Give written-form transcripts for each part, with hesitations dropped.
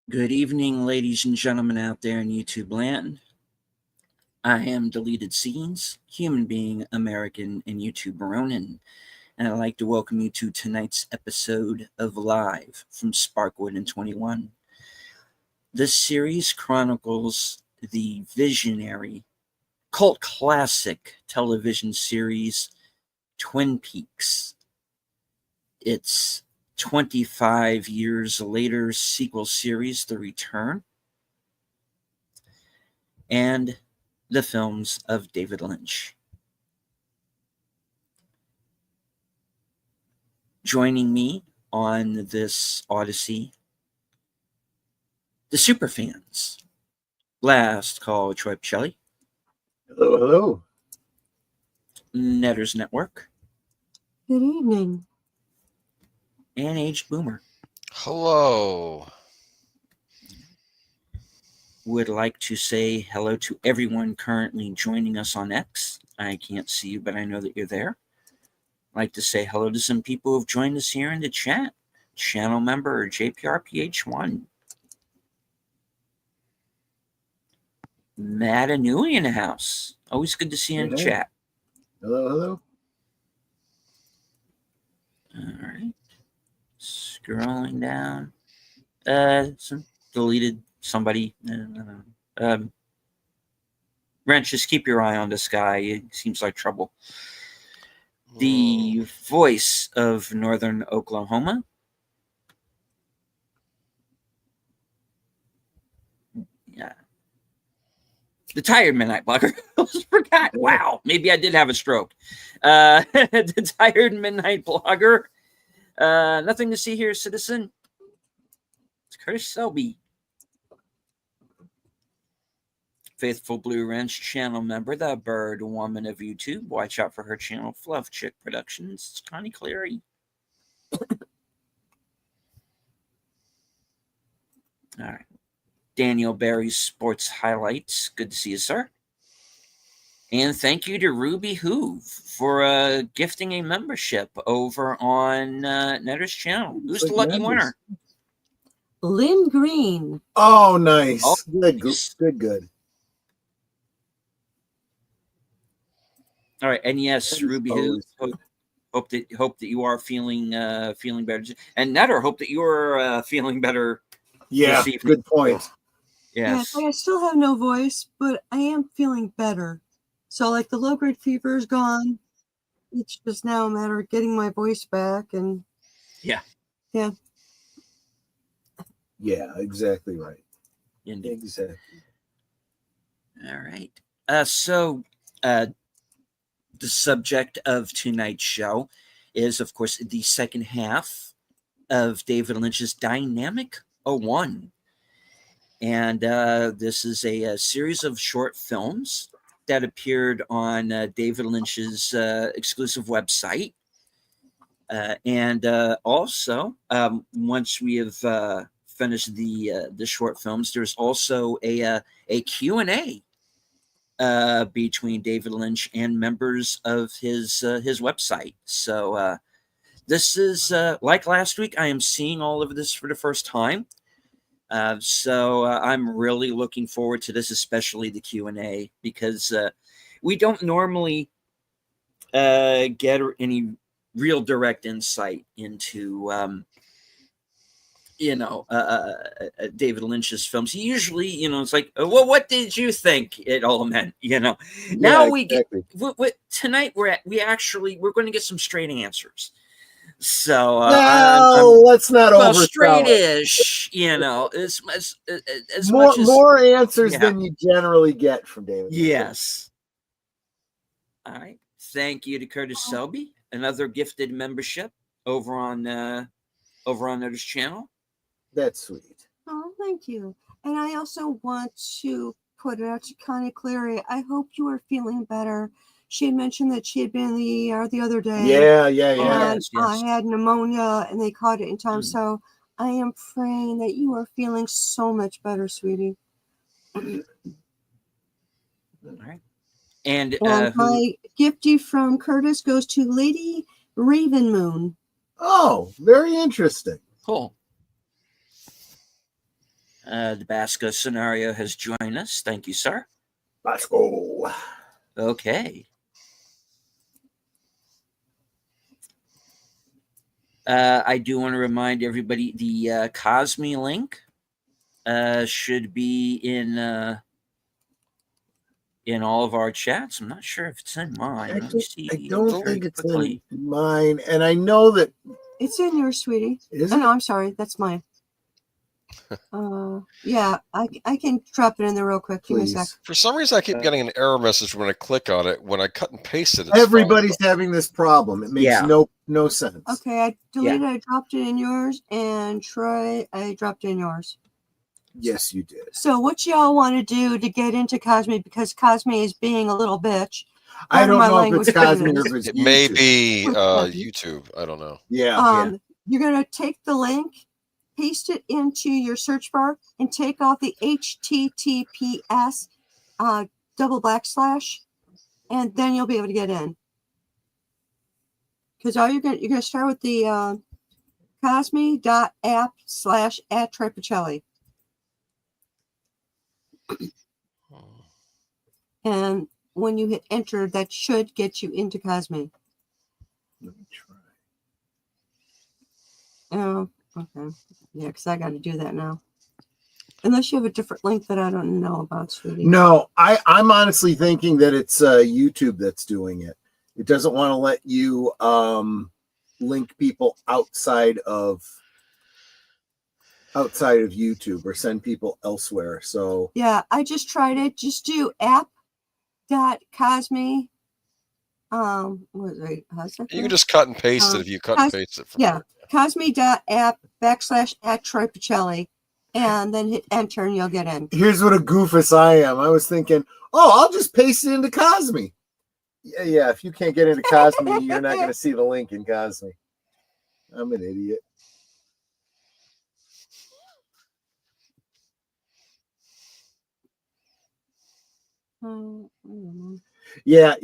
Good evening, ladies and gentlemen out there in YouTube land. I am Deleted Scenes, human being, American, and YouTube Ronin, and I'd like to welcome you to tonight's episode of Live from Sparkwood in 21. This series chronicles the visionary, cult classic television series Twin Peaks. Its 25 years later sequel series, The Return, and the films of David Lynch. Joining me on this odyssey, the superfans. Last Call Troy Pichelli. Hello, hello. Netters Network. Good evening. And Aged Boomer. Hello. Would like to say hello to everyone currently joining us on X. I can't see you, but I know that you're there. I'd like to say hello to some people who've joined us here in the chat. Channel member JPRPH1. Matt Anui in the house. Always good to see you in the chat. Hello, hello. All right. Scrolling down. Some deleted somebody. Wrench, just keep your eye on this guy. It seems like trouble. The voice of Northern Oklahoma. Yeah. The Tired Midnight Blogger. I almost forgot. Wow. Maybe I did have a stroke. The Tired Midnight Blogger. Nothing to see here, citizen. It's Curtis Selby. Faithful Blue Wrench channel member, the Bird Woman of YouTube. Watch out for her channel, Fluff Chick Productions. It's Connie Cleary. All right. Daniel Barry's Sports Highlights. Good to see you, sir. And thank you to Ruby Hoove for gifting a membership over on Netter's channel. Who's the lucky winner? Lynn Green. Oh, nice. Oh, good, nice. good. All right, and yes, Ruby Hoove. Hope that you are feeling better, and Netter, hope that you are feeling better. Yeah, good point. Yes. Yeah, I still have no voice, but I am feeling better. So, like, the low-grade fever is gone. It's just now a matter of getting my voice back, and yeah, exactly right. Indeed. Exactly. All right. So, the subject of tonight's show is, of course, the second half of David Lynch's Dynamic 01. And this is a series of short films that appeared on David Lynch's exclusive website. And also, once we have finished the short films, there's also a Q&A between David Lynch and members of his website. So this is like last week. I am seeing all of this for the first time. So I'm really looking forward to this, especially the Q&A, because we don't normally get any real direct insight into David Lynch's films. Usually, it's like, well, what did you think it all meant? Now we exactly. get tonight. We're going to get some straight answers. So let's not well, oversell straight-ish, as much as more answers than you generally get from David. Yes. All right. Thank you to Curtis Selby, another gifted membership over on Notice channel. That's sweet. Oh, thank you. And I also want to put it out to Connie Cleary. I hope you are feeling better. She had mentioned that she had been in the ER the other day. Yeah. And Yes. I had pneumonia, and they caught it in time. So I am praying that you are feeling so much better, sweetie. All right. And my gifty from Curtis goes to Lady Raven Moon. Oh, very interesting. Cool. The Basco scenario has joined us. Thank you, sir. Let's go. Okay. I do want to remind everybody the Cosme link should be in all of our chats. I'm not sure if it's in mine. Let me see. I don't very think it's quickly. in mine, and I know that It's in yours, sweetie. is Oh, it? no, I'm sorry. That's mine. Yeah, I can drop it in there real quick. Give me a sec. Please. For some reason, I keep getting an error message when I click on it. When I cut and paste it, it's Everybody's fine. having this problem. It makes Yeah. no sense. Okay, I deleted. I dropped it in yours, and Troy, I dropped it in yours. Yes, you did. So, what y'all want to do to get into Cosme? Because Cosme is being a little bitch. I Pardon don't my know if language, it's but it Cosme or is. if it's It may YouTube. be Which one? YouTube. I don't know. Yeah. You're gonna take the link, paste it into your search bar, and take off the HTTPS double /, and then you'll be able to get in. Because all you're gonna start with the cosme.app/@Tripacelli. And when you hit enter, that should get you into Cosme. Let me try. Oh, okay. Yeah, because I got to do that now. Unless you have a different link that I don't know about, sweetie. No, I'm honestly thinking that it's YouTube that's doing it. It doesn't want to let you link people outside of YouTube or send people elsewhere. So Yeah, I just tried it. Just do app.cosme. What is it? How's that? You can just cut and paste it if you cut and paste it from yeah, there. cosme.app/@Tripacelli, and then hit enter and you'll get in. here's what a goofus I am. I was thinking, oh, I'll just paste it into Cosme. Yeah. If you can't get into Cosme, you're not going to see the link in Cosme. I'm an idiot. Yeah.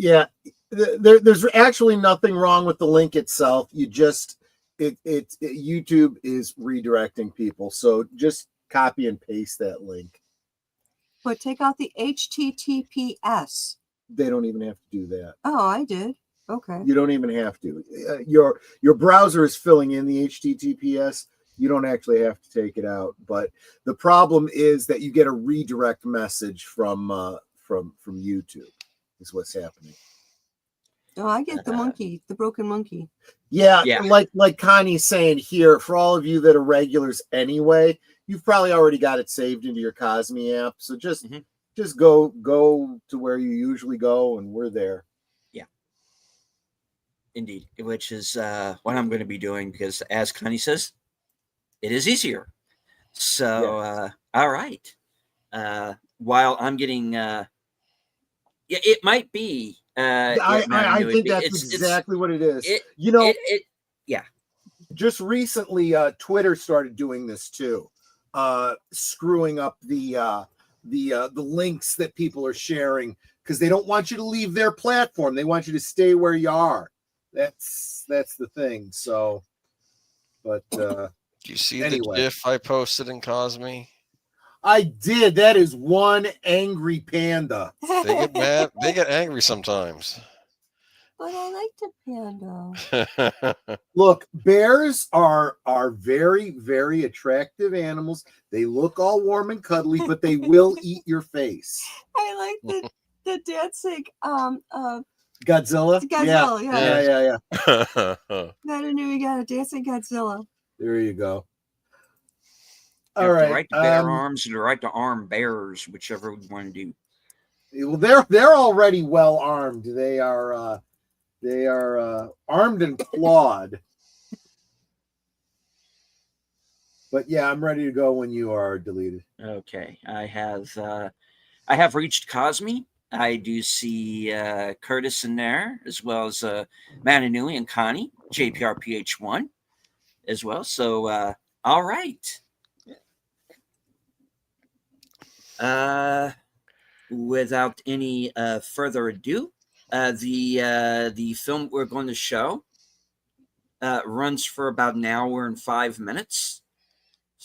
There's actually nothing wrong with the link itself. You just YouTube is redirecting people, so just copy and paste that link. But take out the HTTPS. They don't even have to do that. Oh, I did. Okay. You don't even have to. Your browser is filling in the HTTPS. You don't actually have to take it out. But the problem is that you get a redirect message from YouTube. Is what's happening. Oh, I get the monkey, the broken monkey. Yeah. Like Connie's saying here, for all of you that are regulars anyway, you've probably already got it saved into your Cosme app. So just go to where you usually go, and we're there. Yeah. Indeed, which is what I'm going to be doing because, as Connie says, it is easier. So, all right. While I'm getting, it might be. I think that's exactly what it is. Yeah. Just recently, Twitter started doing this too, screwing up the links that people are sharing because they don't want you to leave their platform. They want you to stay where you are. That's the thing. So, but do you see anyway. the GIF I posted in Cosme? I did. That is one angry panda. They get mad. They get angry sometimes. But I like the panda. Look, bears are very, very attractive animals. They look all warm and cuddly, but they will eat your face. I like the dancing Godzilla? Yeah. Yeah. I knew you got a dancing Godzilla. There you go. All right. The right to bear arms and the right to arm bears, whichever we want to do. Well, they're already well armed. They are armed and clawed. But yeah, I'm ready to go when you are, deleted. Okay, I have reached Cosme. I do see Curtis in there, as well as Mananui and Connie, JPRPH1 as well. So, all right. Without any further ado, the film we're going to show runs for about an hour and 5 minutes.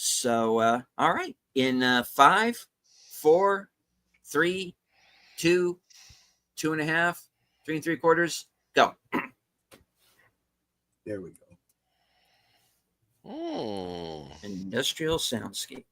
So, all right. In 5, 4, 3, 2, 2.5, 3 3/4, go. There we go. Industrial soundscape.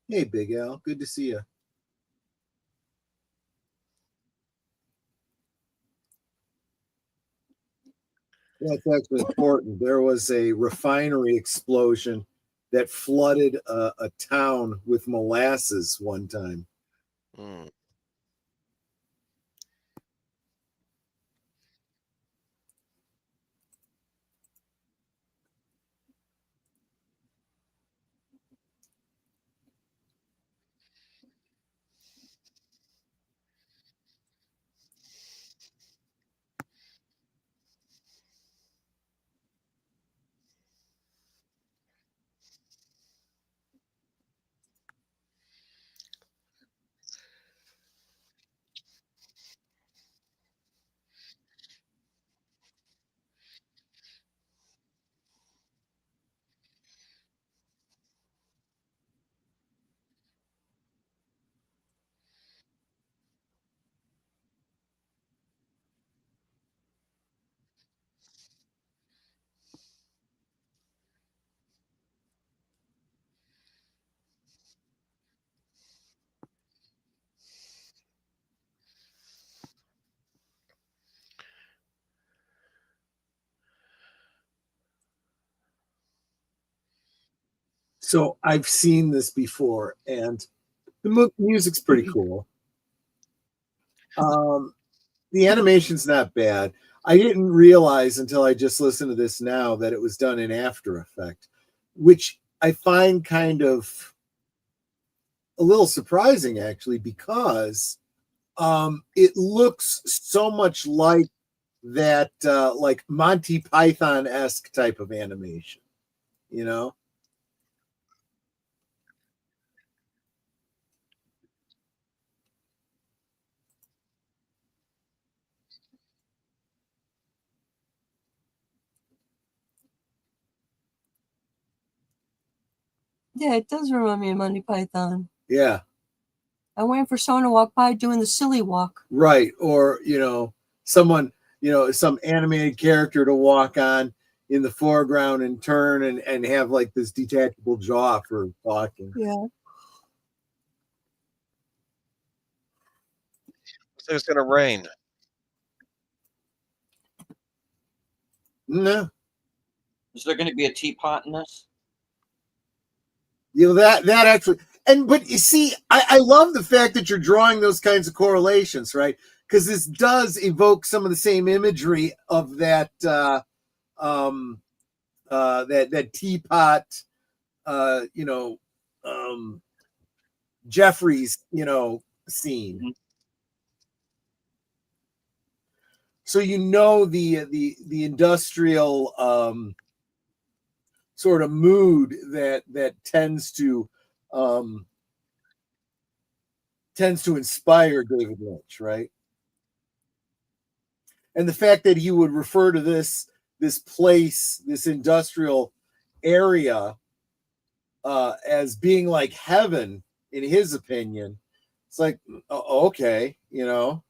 Hey, Big Al, good to see you. That's actually important. There was a refinery explosion that flooded a town with molasses one time. So I've seen this before, and the music's pretty cool. The animation's not bad. I didn't realize until I just listened to this now that it was done in After Effects, which I find kind of a little surprising, actually, because it looks so much like that, like Monty Python-esque type of animation, you know? Yeah, it does remind me of Monty Python. Yeah. I'm waiting for someone to walk by doing the silly walk. Right. Or, someone, some animated character to walk on in the foreground and turn and have like this detachable jaw for talking. Yeah. So it's gonna rain. No. Is there going to be a teapot in this? That actually, but you see, I love the fact that you're drawing those kinds of correlations, right? Because this does evoke some of the same imagery of that that teapot, Jeffries, scene. Mhm. So the industrial sort of mood that tends to inspire David Lynch, right? And the fact that he would refer to this place, this industrial area, as being like heaven, in his opinion, It's like, okay, you know.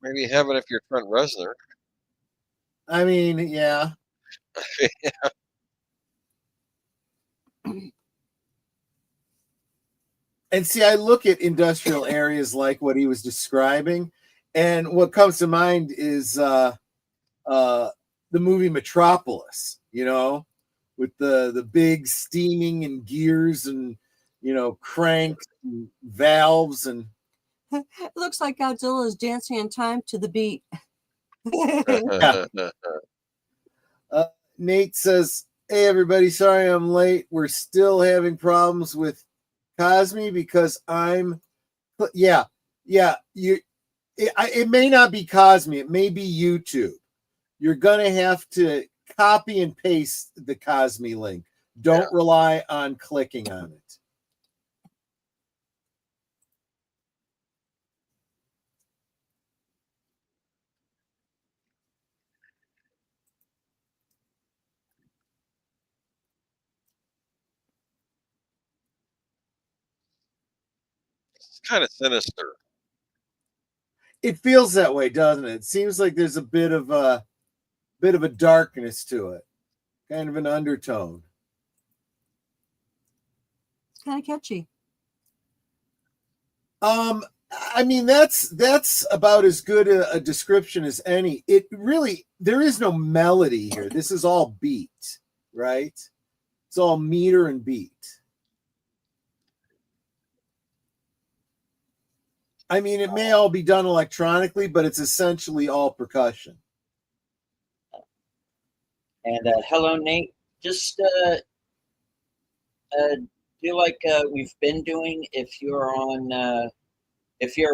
Maybe have it if you're Trent Reznor. I mean, yeah. And see, I look at industrial areas like what he was describing, and what comes to mind is the movie Metropolis, you know, with the big steaming and gears and, you know, cranks and valves. And It looks like Godzilla is dancing in time to the beat. Nate says, "Hey everybody, sorry I'm late. We're still having problems with Cosme because it may not be Cosme, it may be YouTube. You're gonna have to copy and paste the Cosme link. Don't rely on clicking on it." It's kind of sinister. It feels that way, doesn't it? It seems like there's a bit of a darkness to it, kind of an undertone. It's kind of catchy. I mean, that's about as good a description as any. It really, there is no melody here. This is all beat, right? It's all meter and beat. I mean, it may all be done electronically, but it's essentially all percussion. And hello, Nate. Just do like we've been doing. If you're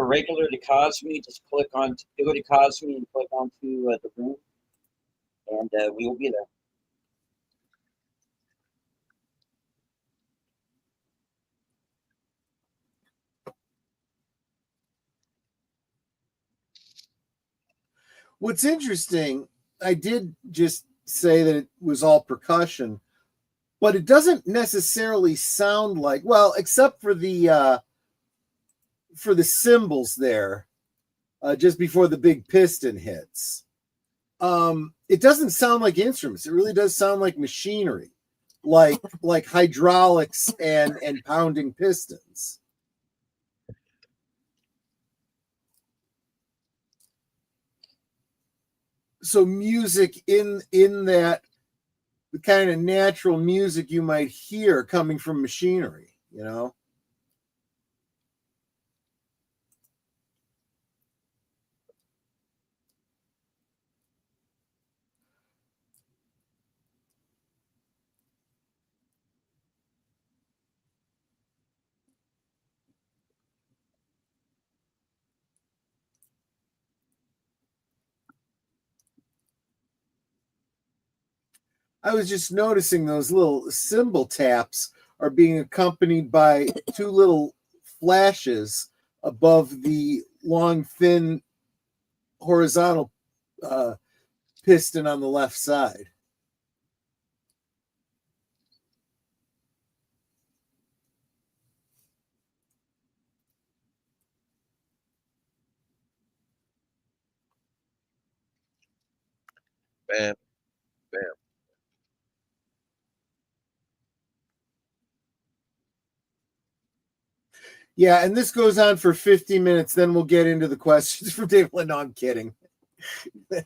a regular to Cosme, just go to Cosme and click onto the room, and we will be there. What's interesting, I did just say that it was all percussion, but it doesn't necessarily sound like, well, except for the cymbals there, just before the big piston hits. It doesn't sound like instruments. It really does sound like machinery, like hydraulics and pounding pistons. So music in that, the kind of natural music you might hear coming from machinery, you know? I was just noticing those little cymbal taps are being accompanied by two little flashes above the long, thin, horizontal piston on the left side. Bam, bam. Yeah, and this goes on for 50 minutes. Then we'll get into the questions from Dave. No, I'm kidding. Dun,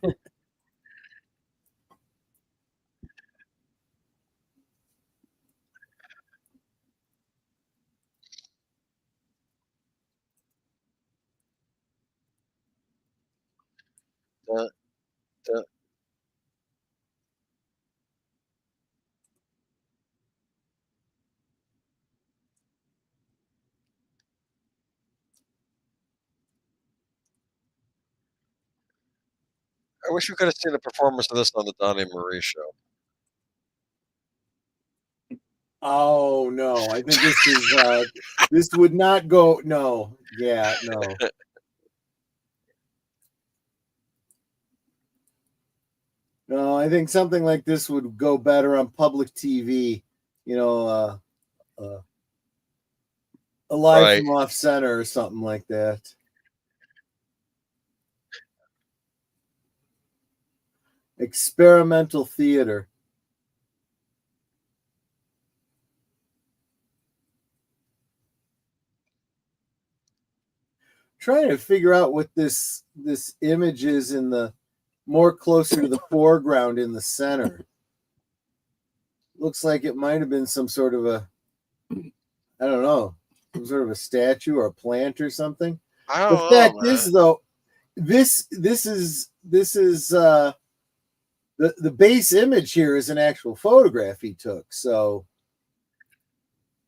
dun. I wish we could have seen a performance of this on the Donnie Marie show. Oh no, I think this is this would not go. No, yeah, no. No, I think something like this would go better on public TV. You know, a live Right. from off center or something like that. Experimental theater. Trying to figure out what this image is in the more closer to the foreground in the center. Looks like it might have been some sort of a, I don't know, some sort of a statue or a plant or something. I The don't fact know, man. is, though, this is the base image here is an actual photograph he took, so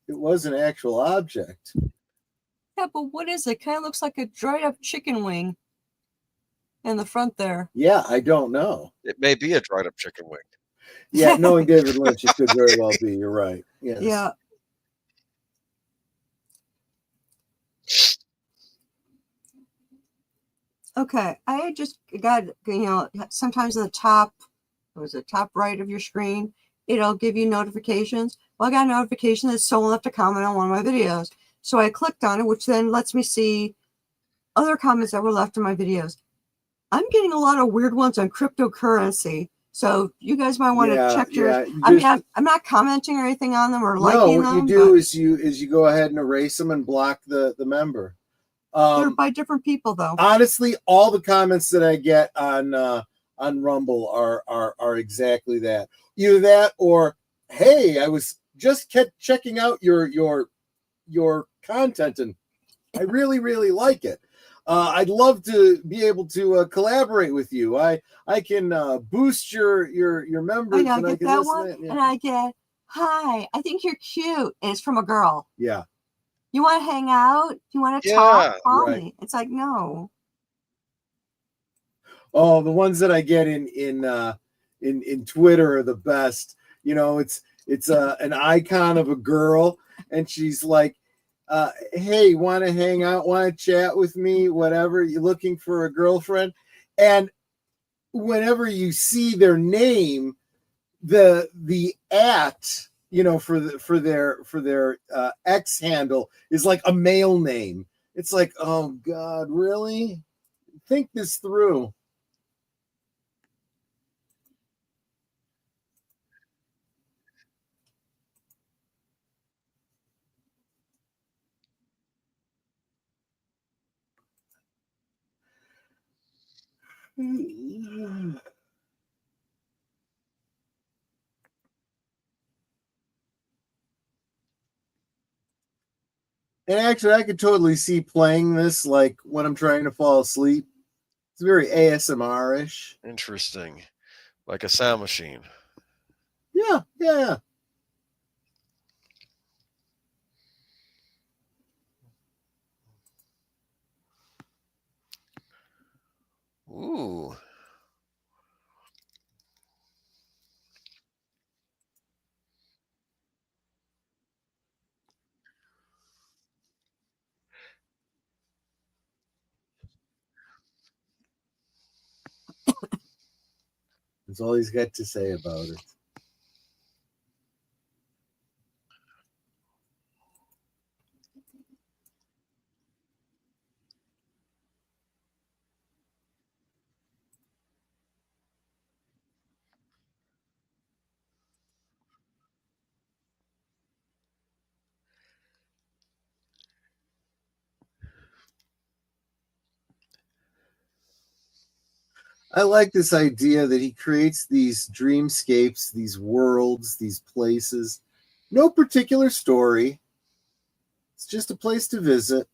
it was an actual object. Yeah, but what is it? Kind of looks like a dried up chicken wing in the front there. Yeah, I don't know. It may be a dried up chicken wing. Yeah, knowing David Lynch, it could very well be. You're right. Yes. Yeah. Okay, I just got, sometimes in the top, top right of your screen, it'll give you notifications. Well, I got a notification that someone left a comment on one of my videos. So I clicked on it, which then lets me see other comments that were left in my videos. I'm getting a lot of weird ones on cryptocurrency. So you guys might want to check yours. Yeah. I'm not commenting or anything on them or No, liking them. what you do is you go ahead and erase them and block the member. They're by different people, though. Honestly, all the comments that I get on Rumble are exactly that. Either that or, hey, I was just kept checking out your content and I really, really like it. I'd love to be able to collaborate with you. I can boost your members. I know, and I I get can that one, and I get, hi, I think you're cute, and it's from a girl. Yeah. You want to hang out? You want to Yeah, talk? Call right. me. It's like, no. Oh, the ones that I get in Twitter are the best. You know, it's an icon of a girl, and she's like, hey, want to hang out, want to chat with me, whatever, you're looking for a girlfriend. And whenever you see their name, the at, for their X handle is like a male name. It's like, oh God, really? Think this through. And actually, I could totally see playing this like when I'm trying to fall asleep. It's very ASMR-ish. Interesting. Like a sound machine. Yeah. Ooh. That's all he's got to say about it. I like this idea that he creates these dreamscapes, these worlds, these places. No particular story. It's just a place to visit.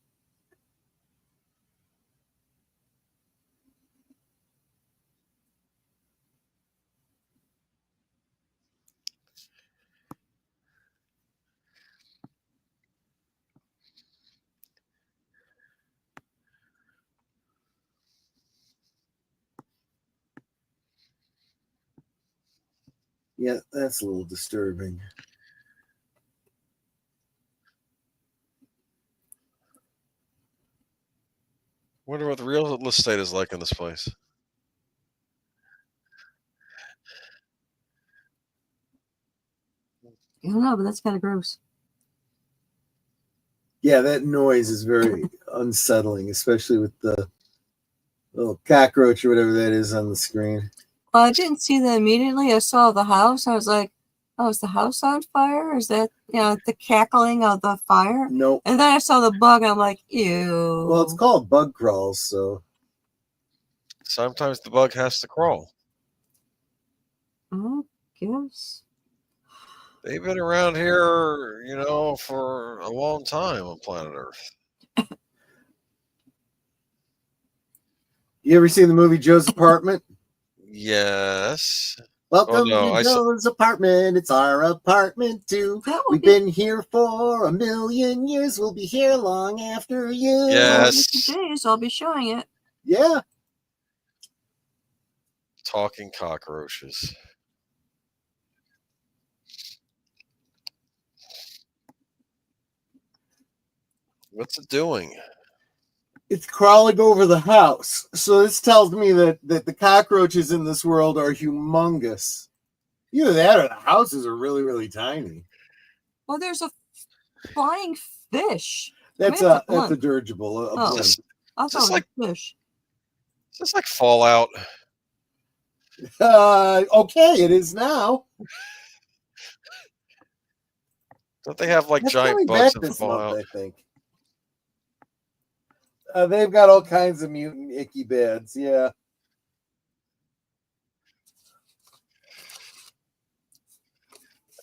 Yeah, that's a little disturbing. Wonder what the real estate is like in this place. I don't know, but that's kind of gross. Yeah, that noise is very unsettling, especially with the little cockroach or whatever that is on the screen. Well, I didn't see that immediately. I saw the house. I was like, oh, is the house on fire? Is that, the cackling of the fire? Nope. And then I saw the bug. I'm like, ew. Well, it's called bug crawls, so. Sometimes the bug has to crawl. I guess. They've been around here, for a long time on planet Earth. You ever seen the movie Joe's Apartment? Yes. Welcome no, to Joe's apartment. It's our apartment too. That would We've be been here for 1,000,000 years. We'll be here long after you. Yes. days. I'll be showing it. Yeah. Talking cockroaches. What's it doing? It's crawling over the house. So this tells me that the cockroaches in this world are humongous. Either that or the houses are really, really tiny. Well, there's a flying fish. That's Maybe it's a blimp. dirigible. A Oh. blimp. I Is thought this it was a fish. Is this like Fallout? Okay, it is now. Don't they have like That's giant coming bugs back in this month, Fallout? I think. They've got all kinds of mutant icky beds. Yeah.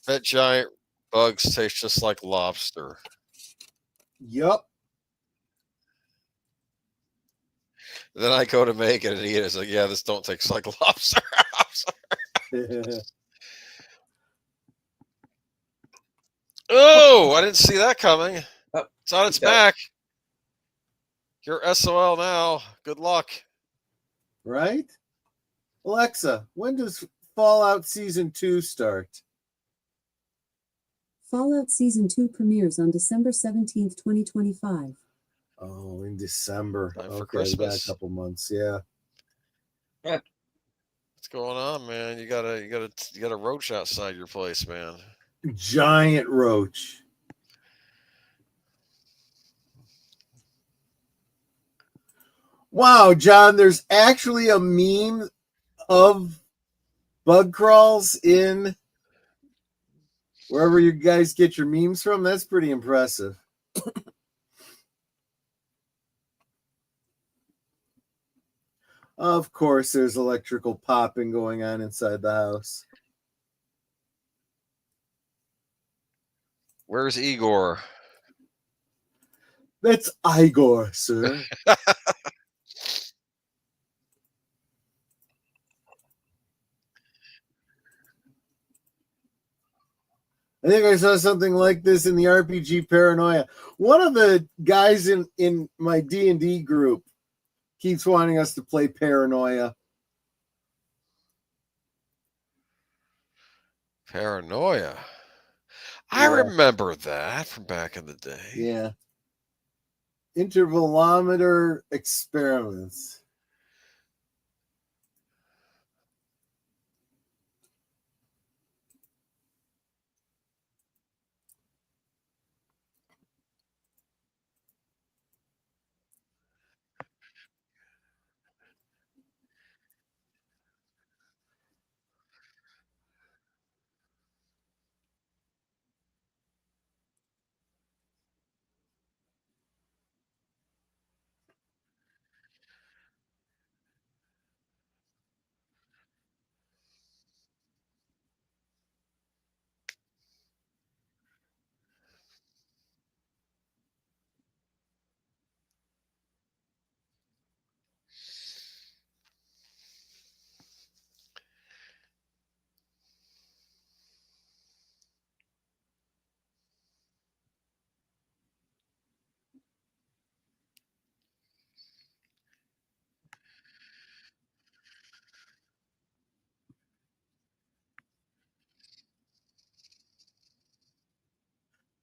That giant bugs taste just like lobster. Yup. Then I go to make it and eat it. It's like, yeah, this don't taste like lobster. Oh, I didn't see that coming. It's on its back. You're SOL now. Good luck. Right? Alexa, when does Fallout Season 2 start? Fallout Season 2 premieres on December 17th, 2025. Oh, in December. Time for Okay, we got a Christmas. couple months. Yeah. What's going on, man? You got a roach outside your place, man. Giant roach. Wow, John, there's actually a meme of bug crawls in wherever you guys get your memes from. That's pretty impressive. Of course, there's electrical popping going on inside the house. Where's Igor? That's Igor, sir. I think I saw something like this in the RPG Paranoia. One of the guys in my D&D group keeps wanting us to play Paranoia. Paranoia. I Yeah. remember that from back in the day. Yeah. Intervalometer experiments.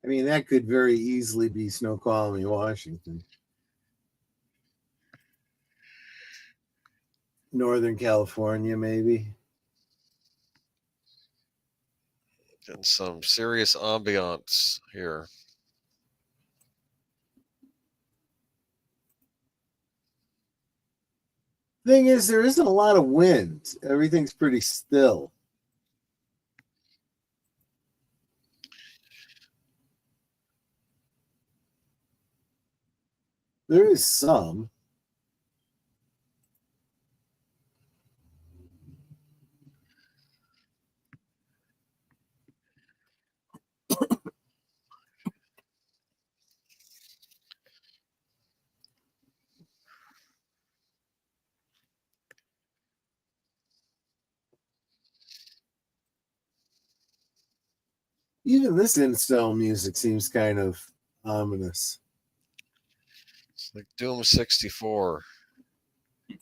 I mean, that could very easily be Snoqualmie, Washington. Northern California, maybe. Getting some serious ambiance here. Thing is, there isn't a lot of wind. Everything's pretty still. There is some. Even this in-style music seems kind of ominous. It's like Doom 64. You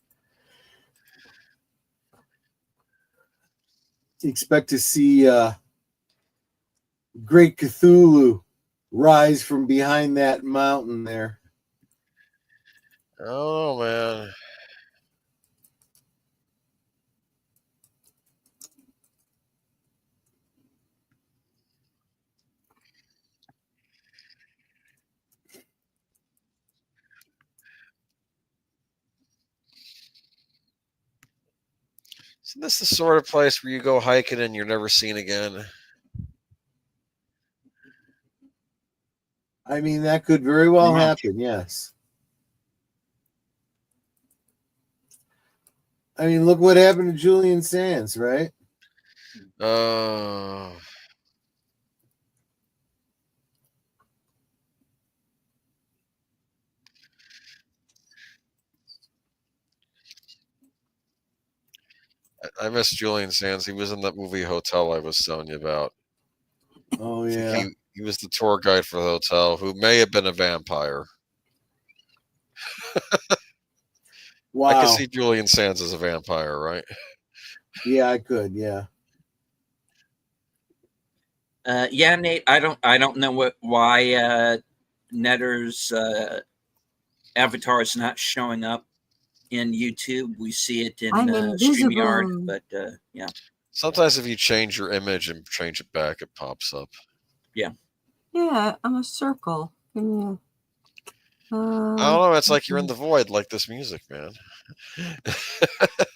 expect to see Great Cthulhu rise from behind that mountain there. Oh, man. Isn't this the sort of place where you go hiking and you're never seen again? I mean, that could very well happen, yes. I mean, look what happened to Julian Sands, right? I miss Julian Sands. He was in that movie Hotel I was telling you about. Oh, I yeah. think he was the tour guide for the hotel who may have been a vampire. Wow. I could see Julian Sands as a vampire, right? Yeah, I could, yeah. Yeah, Nate. I don't know why Netter's avatar is not showing up in YouTube. We see it in I'm StreamYard, invisible. but yeah. Sometimes if you change your image and change it back, it pops up. Yeah. Yeah, I'm a circle. Can you? I don't know. It's like you're in the void, like this music, man.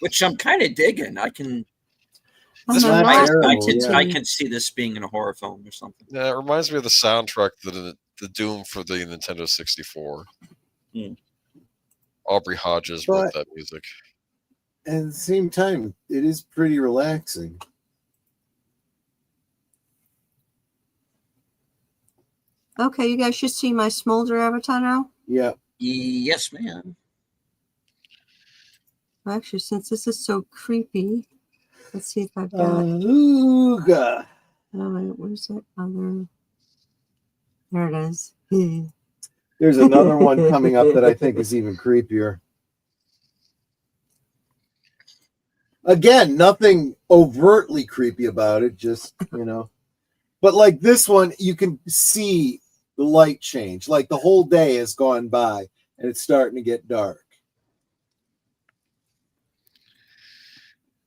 Which I'm kind of digging. I can. I'm not a terrible, entity. I can see this being in a horror film or something. Yeah, it reminds me of the soundtrack to the Doom for the Nintendo 64. Aubrey Hodges wrote that music. At the same time, it is pretty relaxing. Okay, you guys should see my smolder avatar now. Yeah. Yes, ma'am. Actually, since this is so creepy, let's see if I've got. Ooga. Oh, wait, where's that other? There it is. There's another one coming up that I think is even creepier. Again, nothing overtly creepy about it, just, But like this one, you can see the light change. Like the whole day has gone by and it's starting to get dark.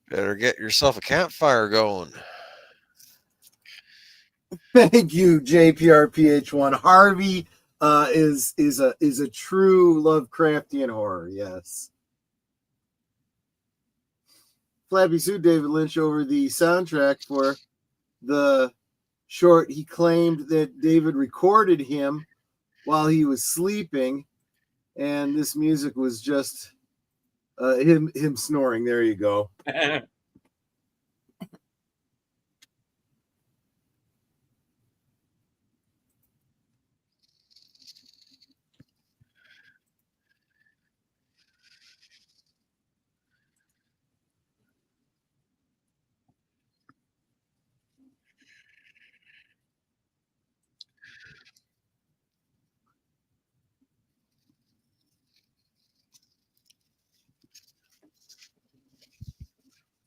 Better get yourself a campfire going. Thank you, JPRPH1. Harvey is a true Lovecraftian horror, yes. Flappy sued David Lynch over the soundtrack for the short. He claimed that David recorded him while he was sleeping, and this music was just him snoring. There you go.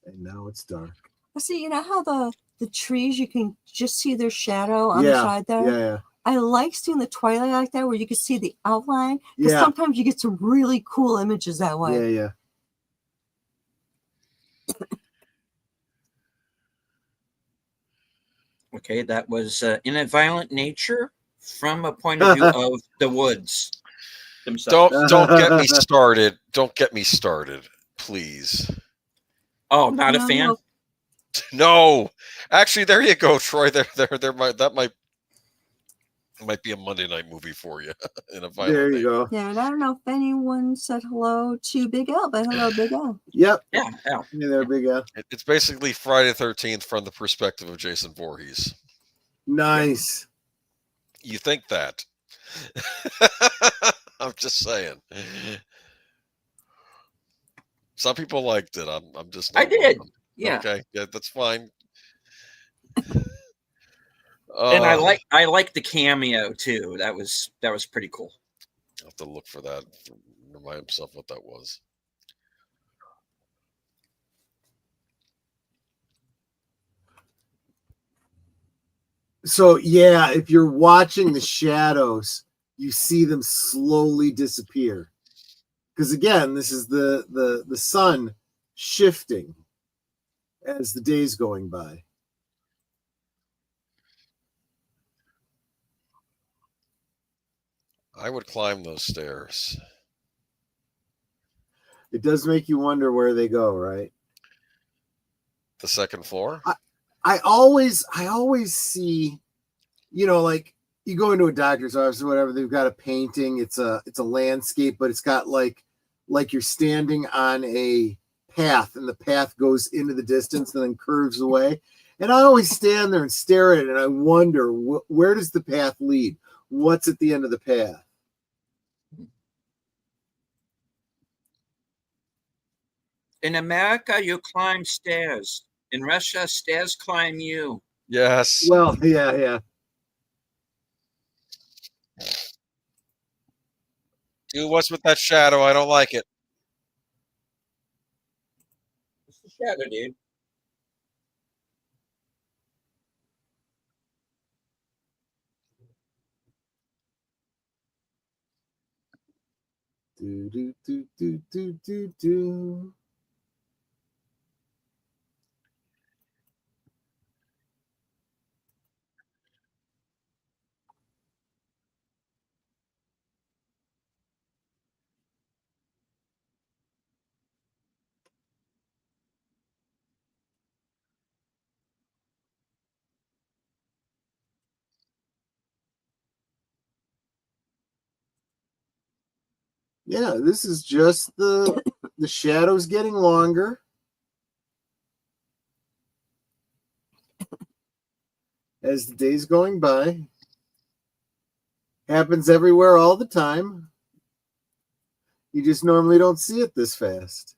And now it's dark. See, you know how the trees, you can just see their shadow on the side there? Yeah. I like seeing the twilight like that where you can see the outline. Because Yeah. sometimes you get some really cool images that way. Yeah. Okay, that was in a violent nature from a point of view of the woods themselves. Don't get me started. Don't get me started, please. Oh, not a No, fan. no. No, actually, there you go, Troy. There might be a Monday night movie for you in a violent. There you go. Yeah, and I don't know if anyone said hello to Big L, but hello, Big L. Yep. Yeah, yeah. Yeah, there, big L. It's basically Friday the 13th from the perspective of Jason Voorhees. Nice. You think that? I'm just saying. Some people liked it. I'm just. I Not one of did. them. Yeah. Okay. Yeah, that's fine. And I like the cameo too. That was pretty cool. I'll have to look for that. Remind myself what that was. So yeah, if you're watching the shadows, you see them slowly disappear. Because again, this is the sun shifting as the days going by. I would climb those stairs. It does make you wonder where they go, right? The second floor? I always see, like you go into a doctor's office or whatever, they've got a painting, it's a landscape, but it's got like you're standing on a path and the path goes into the distance and then curves away. And I always stand there and stare at it and I wonder, where does the path lead? What's at the end of the path? In America, you climb stairs. In Russia, stairs climb you. Yes. Well, yeah. Dude, what's with that shadow? I don't like it. It's the shadow, dude. Do. Yeah, this is just the shadows getting longer. As the days going by. Happens everywhere all the time. You just normally don't see it this fast.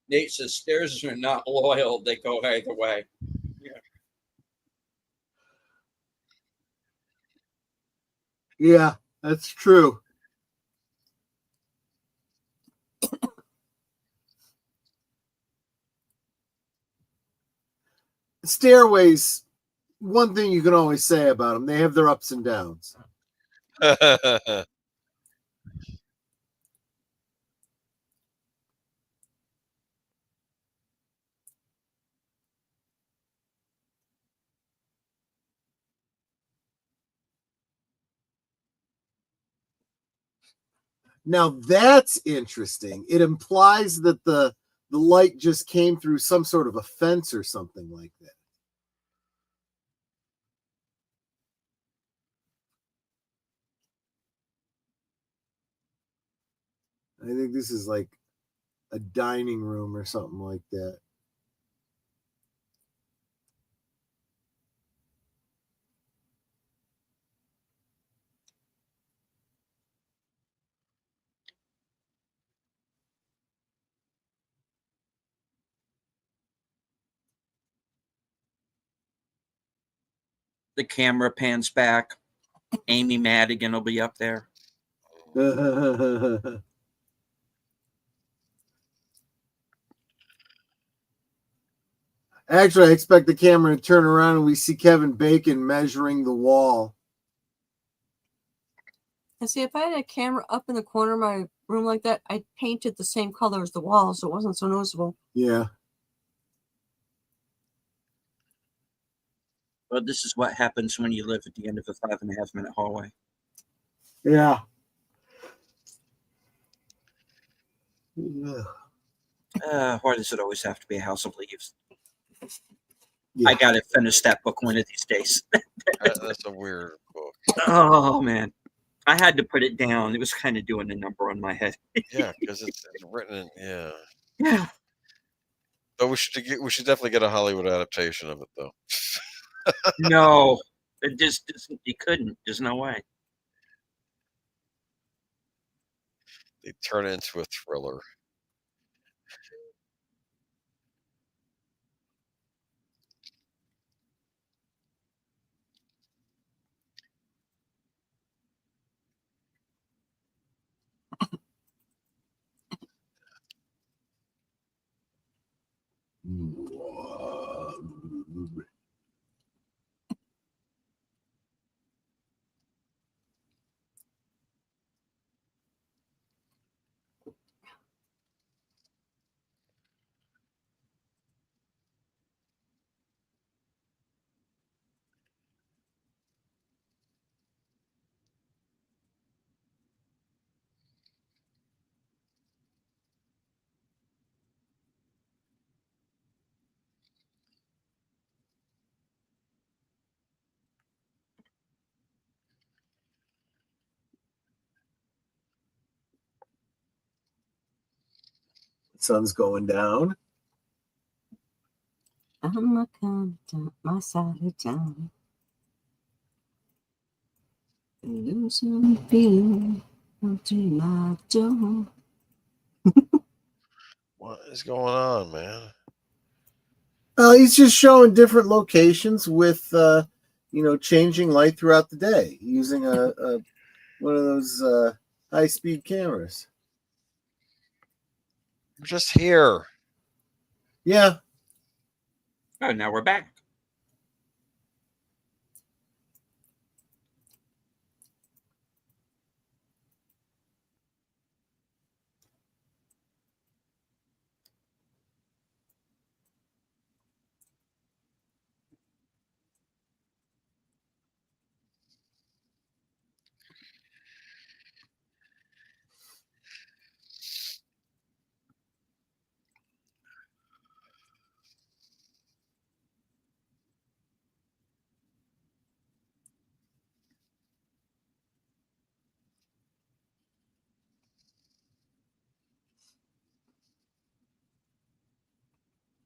Nate says stairs are not loyal. They go either way. Yeah, that's true. Stairways, one thing you can always say about them, they have their ups and downs. Now that's interesting. It implies that the light just came through some sort of a fence or something like that. I think this is like a dining room or something like that. The camera pans back. Amy Madigan will be up there. Actually, I expect the camera to turn around and we see Kevin Bacon measuring the wall. And see, if I had a camera up in the corner of my room like that, I'd paint it the same color as the wall, so it wasn't so noticeable. Yeah. Well, this is what happens when you live at the end of a 5.5 minute hallway. Yeah. Why does it always have to be a House of Leaves? Yeah. I gotta finish that book one of these days. That's a weird book. Oh man, I had to put it down. It was kind of doing a number on my head. Yeah, because it's written in, yeah. Yeah. But we should definitely get a Hollywood adaptation of it, though. No, it just you couldn't. There's no way. They turn it into a thriller. Sun's going down. I'm a coming down my side of town. Losing feeling to my door. What is going on, man? He's just showing different locations with, changing light throughout the day using a one of those high-speed cameras. We're just here. Yeah. Oh, now we're back.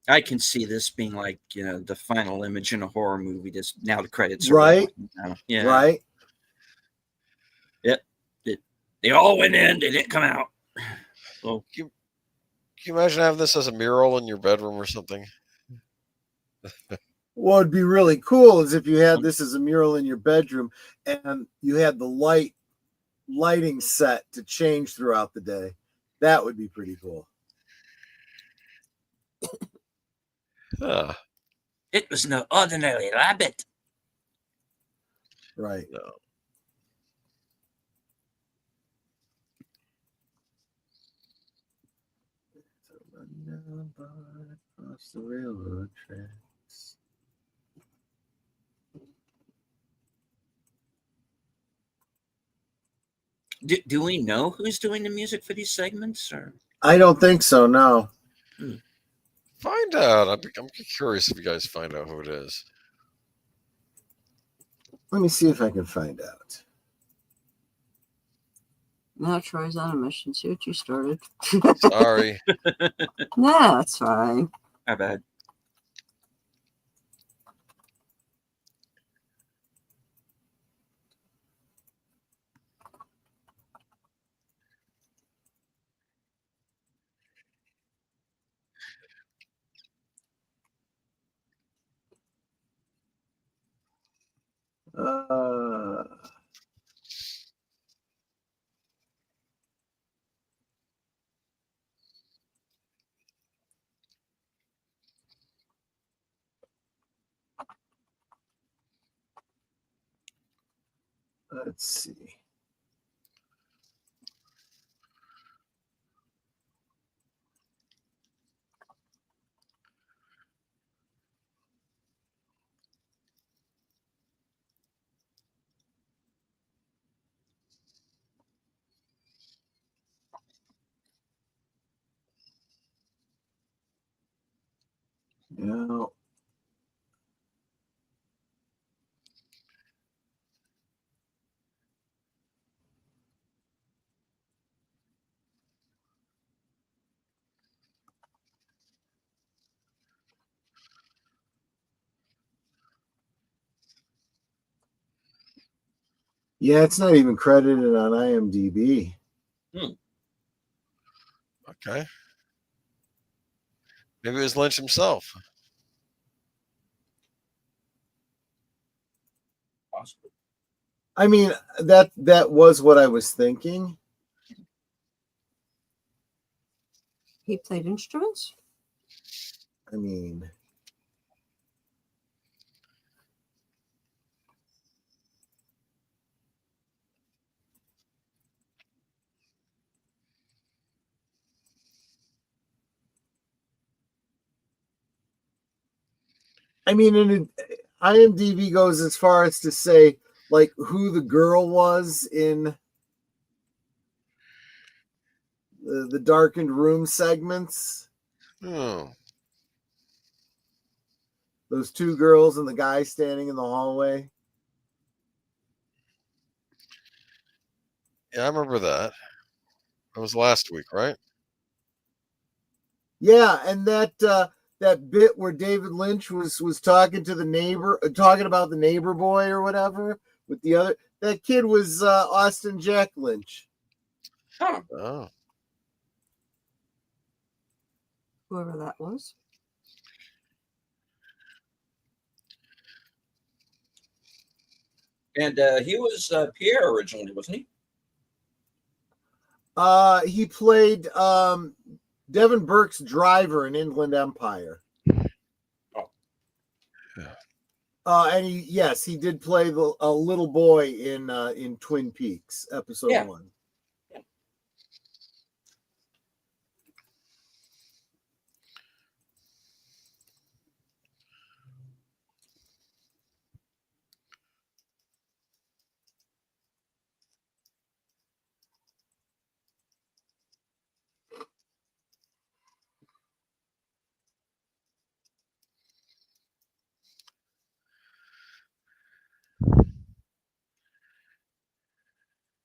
I can see this being like, the final image in a horror movie. Just now the credits are Right. rolling. Yeah. Right. Yep. They all went in. They didn't come out. Well, Can you imagine having this as a mural in your bedroom or something? What would be really cool is if you had this as a mural in your bedroom and you had the lighting set to change throughout the day. That would be pretty cool. it was no ordinary rabbit. Right. No. Across the railroad tracks. Do we know who's doing the music for these segments? Or I don't think so. No. Find out. I'm curious if you guys find out who it is. Let me see if I can find out. Now Troy's on a mission. See what you started. Sorry. Nah, that's fine. my bad. Uh, Let's see. No. Yeah, it's not even credited on IMDb. Okay. Maybe it was Lynch himself. Possibly. I mean, that was what I was thinking. He played instruments. I mean, and IMDb goes as far as to say like who the girl was in the darkened room segments. Oh. Those two girls and the guy standing in the hallway. Yeah, I remember that. That was last week, right? Yeah, and that bit where David Lynch was talking to the neighbor, talking about the neighbor boy or whatever with the other. That kid was Austin Jack Lynch. Huh. Oh. Whoever that was. And he was Pierre originally, wasn't he? He played Devin Burke's driver in Inland Empire. Oh. Yeah. And he did play a little boy in Twin Peaks episode 1.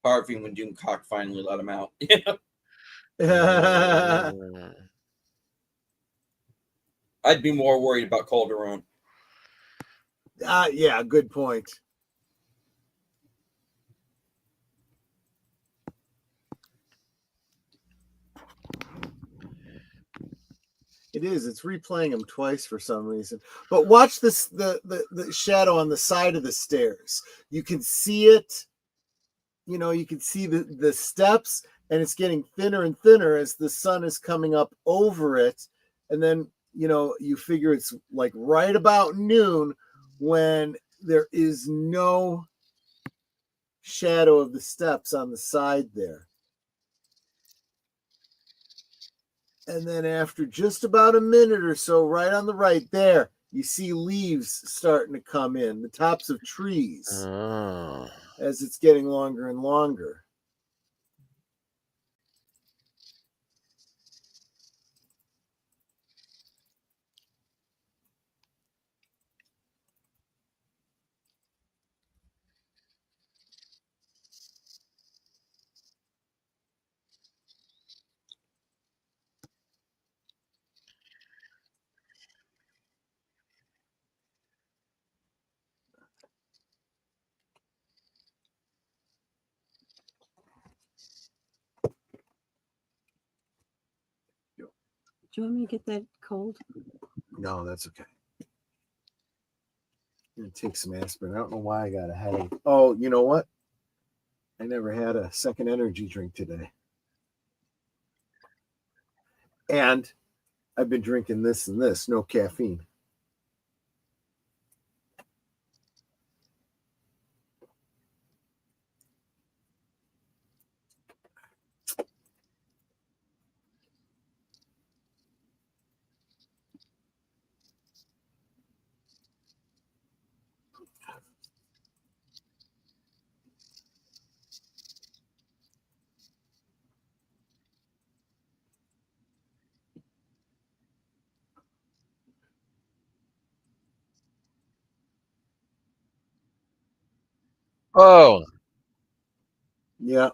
Harvey when Doomcock finally let him out. Mm. I'd be more worried about Calderon. Yeah, good point. It is. It's replaying them twice for some reason. But watch this the shadow on the side of the stairs. You can see it. You can see the steps, and it's getting thinner and thinner as the sun is coming up over it. And then, you figure it's like right about noon when there is no shadow of the steps on the side there. And then after just about a minute or so, right on the right there, you see leaves starting to come in, the tops of trees, as it's getting longer and longer. Do you want me to get that cold? No, that's okay. I'm going to take some aspirin. I don't know why I got a headache. Oh, you know what? I never had a second energy drink today. And I've been drinking this and this, no caffeine. Oh, Yeah.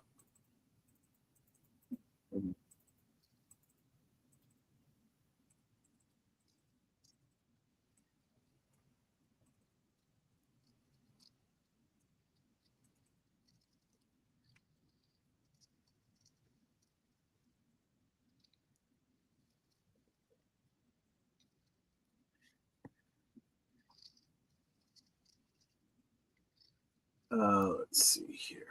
Let's see here.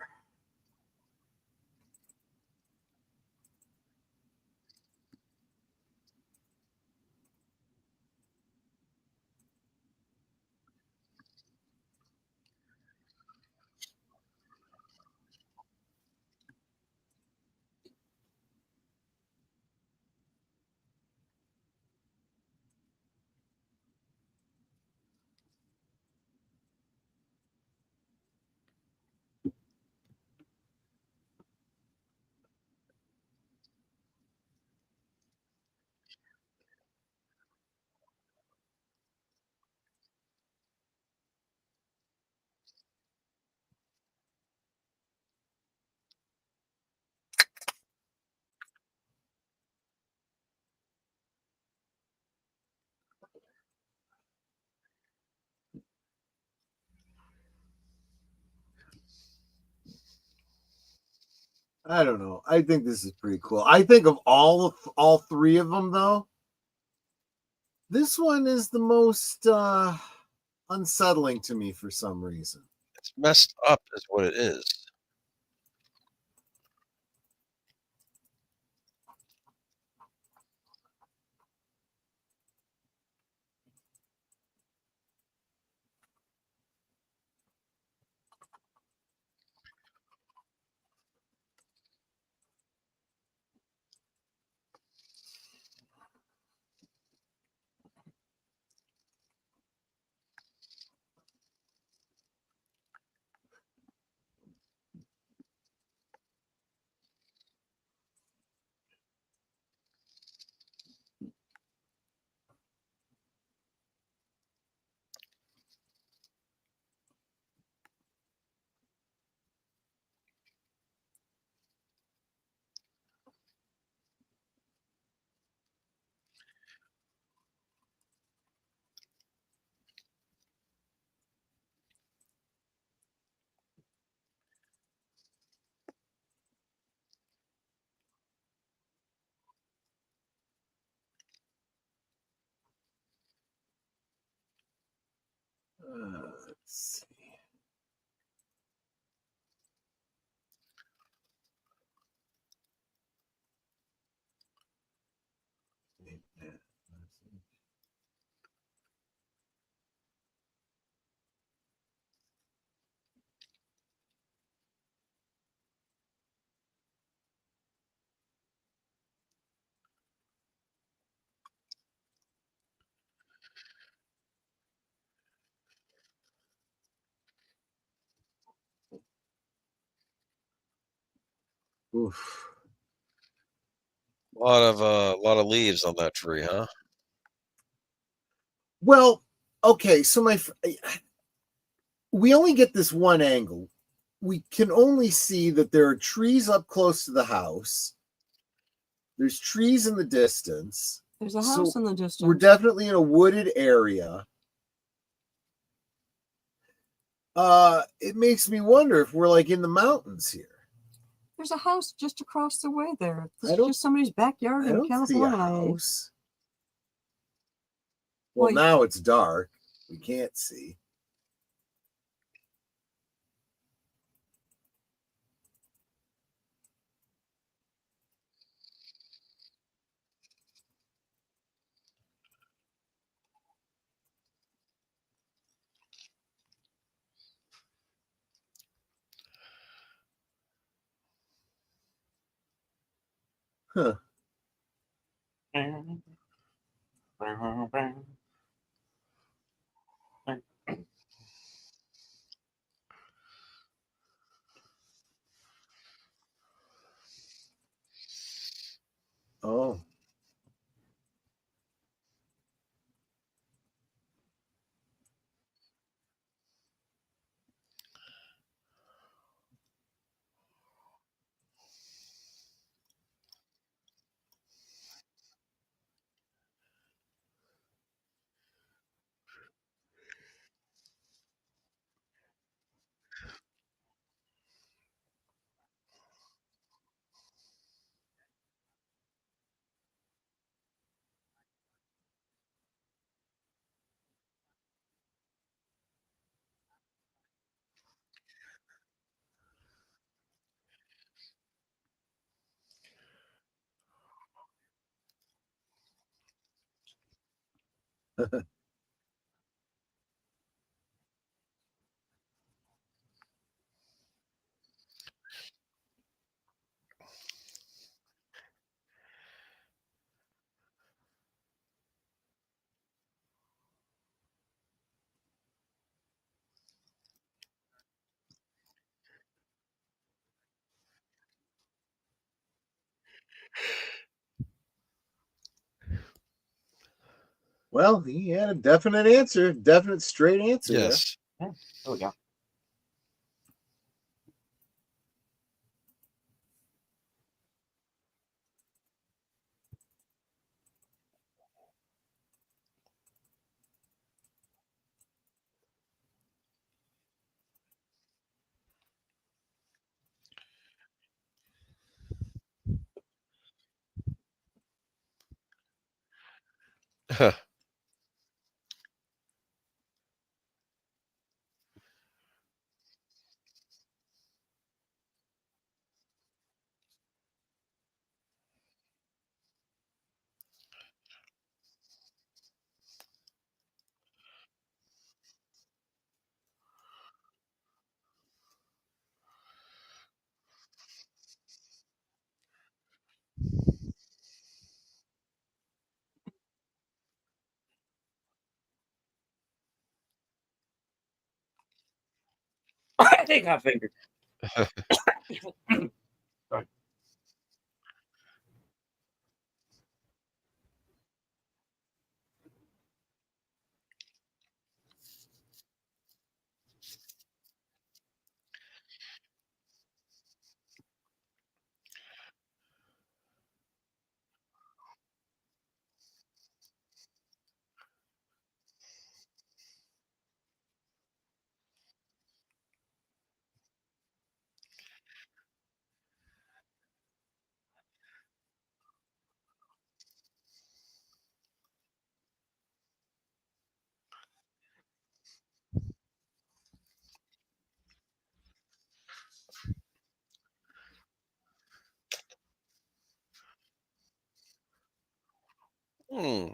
I don't know. I think this is pretty cool. I think of all three of them though, this one is the most unsettling to me for some reason. it's messed up, is what it is. Let's see. Oof. A lot of leaves on that tree, huh? Well, okay, so we only get this one angle. We can only see that there are trees up close to the house. There's trees in the distance. There's a So house in the distance. we're definitely in a wooded area. It makes me wonder if we're like in the mountains here. There's a house just across the way there. This I is don't- just somebody's backyard I in don't see a California. house. Well, Well, now it's dark. We can't see. Huh. Oh. Well, he had a definite answer, definite straight answer. Yes. Yeah, there we go. I think I fingered. Sorry. Hmm.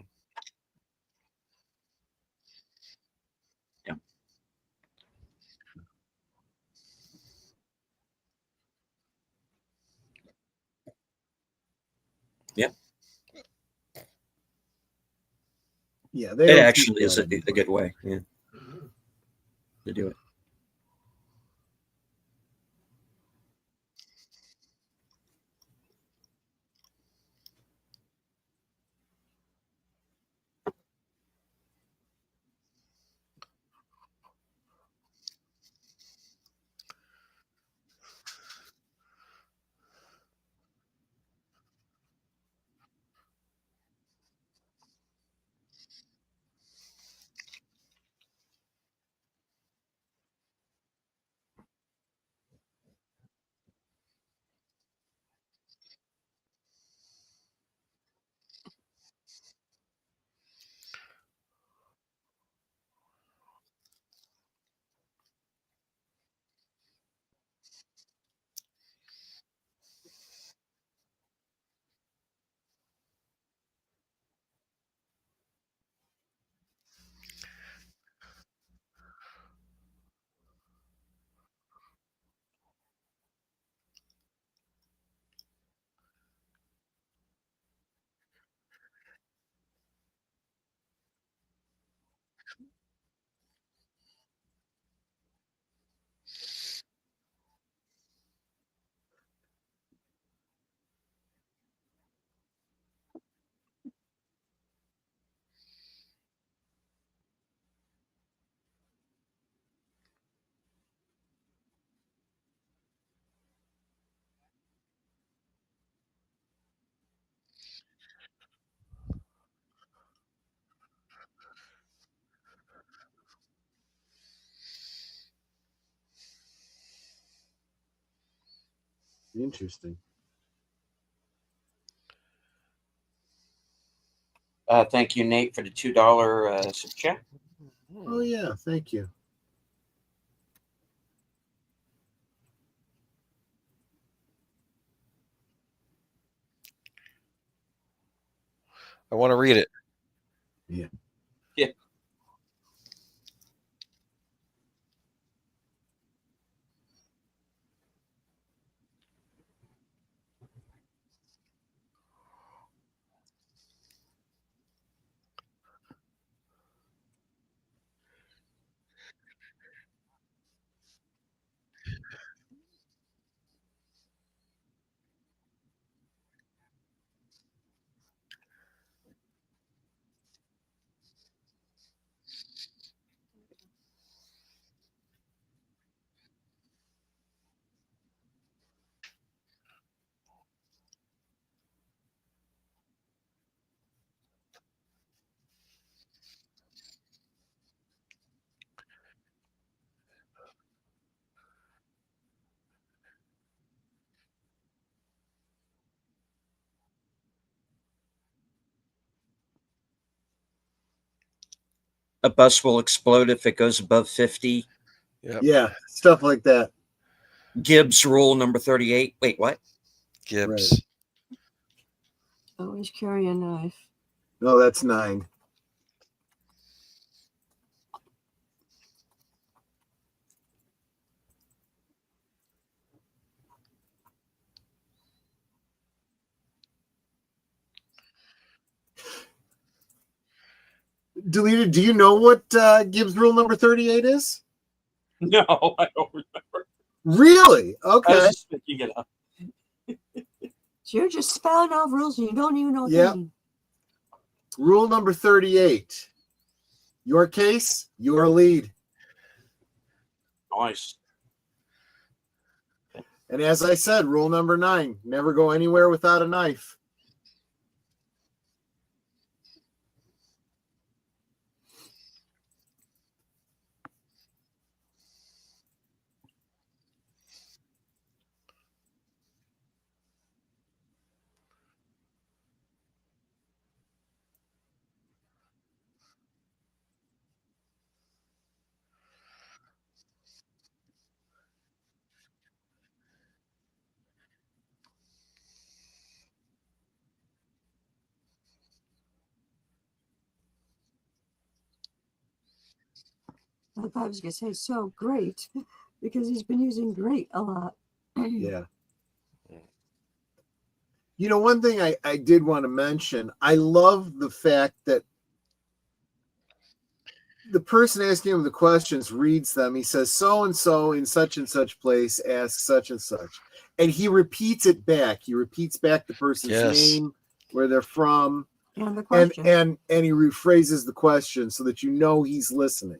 Yeah. Yeah. Yeah, It actually is a good way. Yeah. To do it. Interesting. Thank you, Nate, for the $2 super chat. Oh yeah, thank you. I want to read it. Yeah. Yeah. A bus will explode if it goes above 50. Yep. Yeah, stuff like that. Gibbs rule number 38. Wait, what? Gibbs. Always carry a knife. No, that's 9. Deleted. Do you know what Gibbs rule number 38 is? No, I don't remember. Really? I was Okay. just picking it up. So you're just spelling out rules and you don't even know what Yep. they mean. Rule number 38. Your case, your lead. Nice. And as I said, rule number 9, never go anywhere without a knife. I thought I was going to say so great because he's been using great a lot. Yeah. You know, one thing I did want to mention, I love the fact that the person asking him the questions reads them. He says, so and so in such and such place asks such and such. And he repeats it back. He repeats back the person's name, where they're from, And the question. and he rephrases the question so that you know he's listening.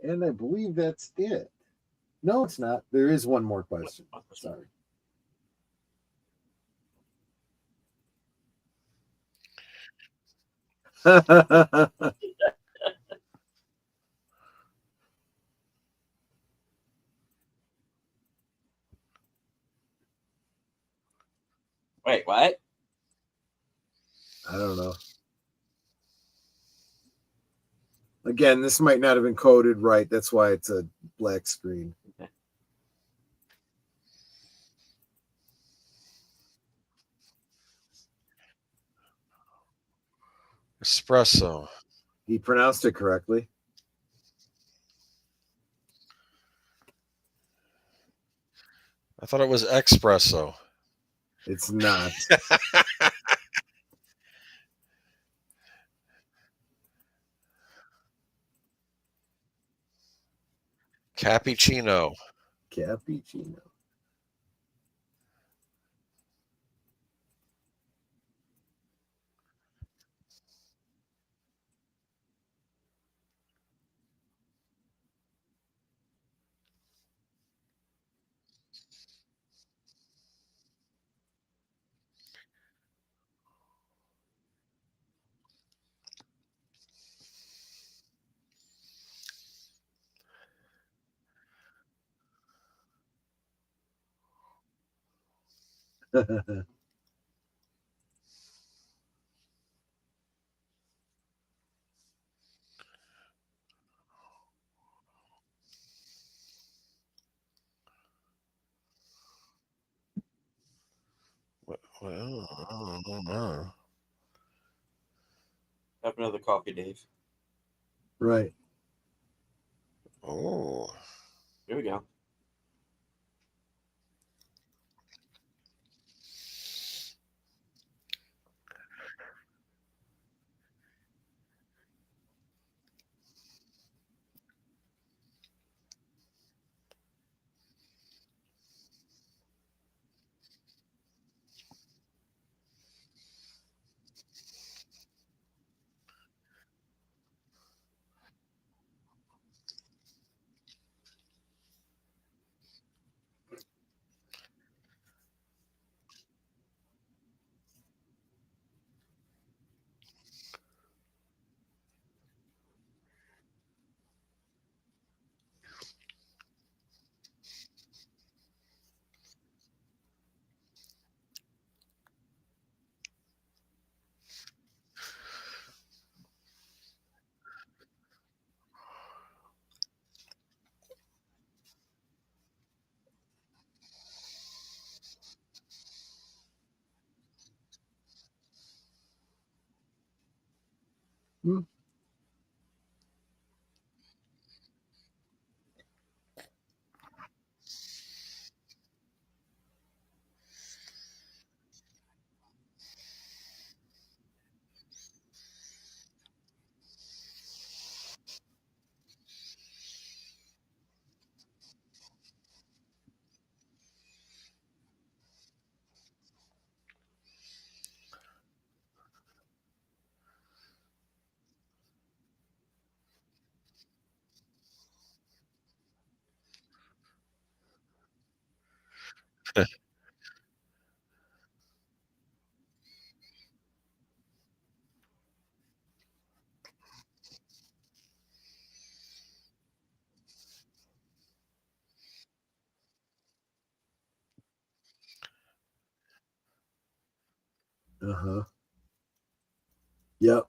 And I believe that's it. No, it's not. There is one more question. Sorry. Wait, what? I don't know. Again, this might not have been coded right. That's why it's a black screen. Okay. Espresso. He pronounced it correctly. I thought it was espresso. It's not. Cappuccino. Cappuccino. Well, I don't know. Have another coffee, Dave. Right. Oh. Here we go. Hmm. Uh-huh. Yep.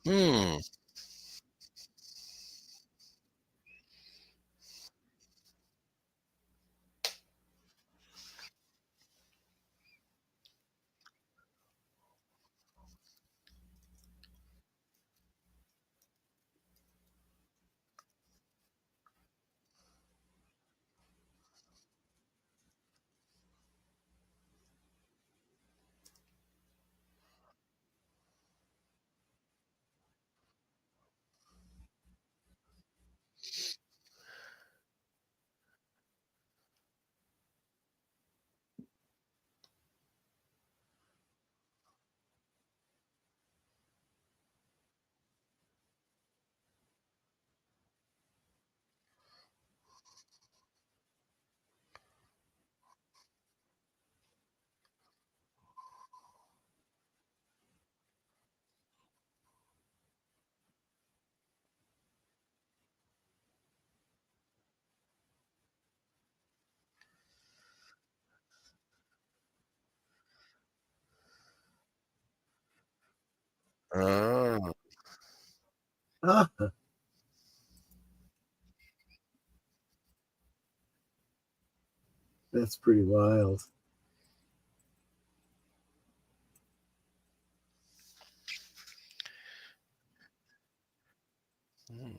Hmm. Oh. Ah, that's pretty wild. Hmm.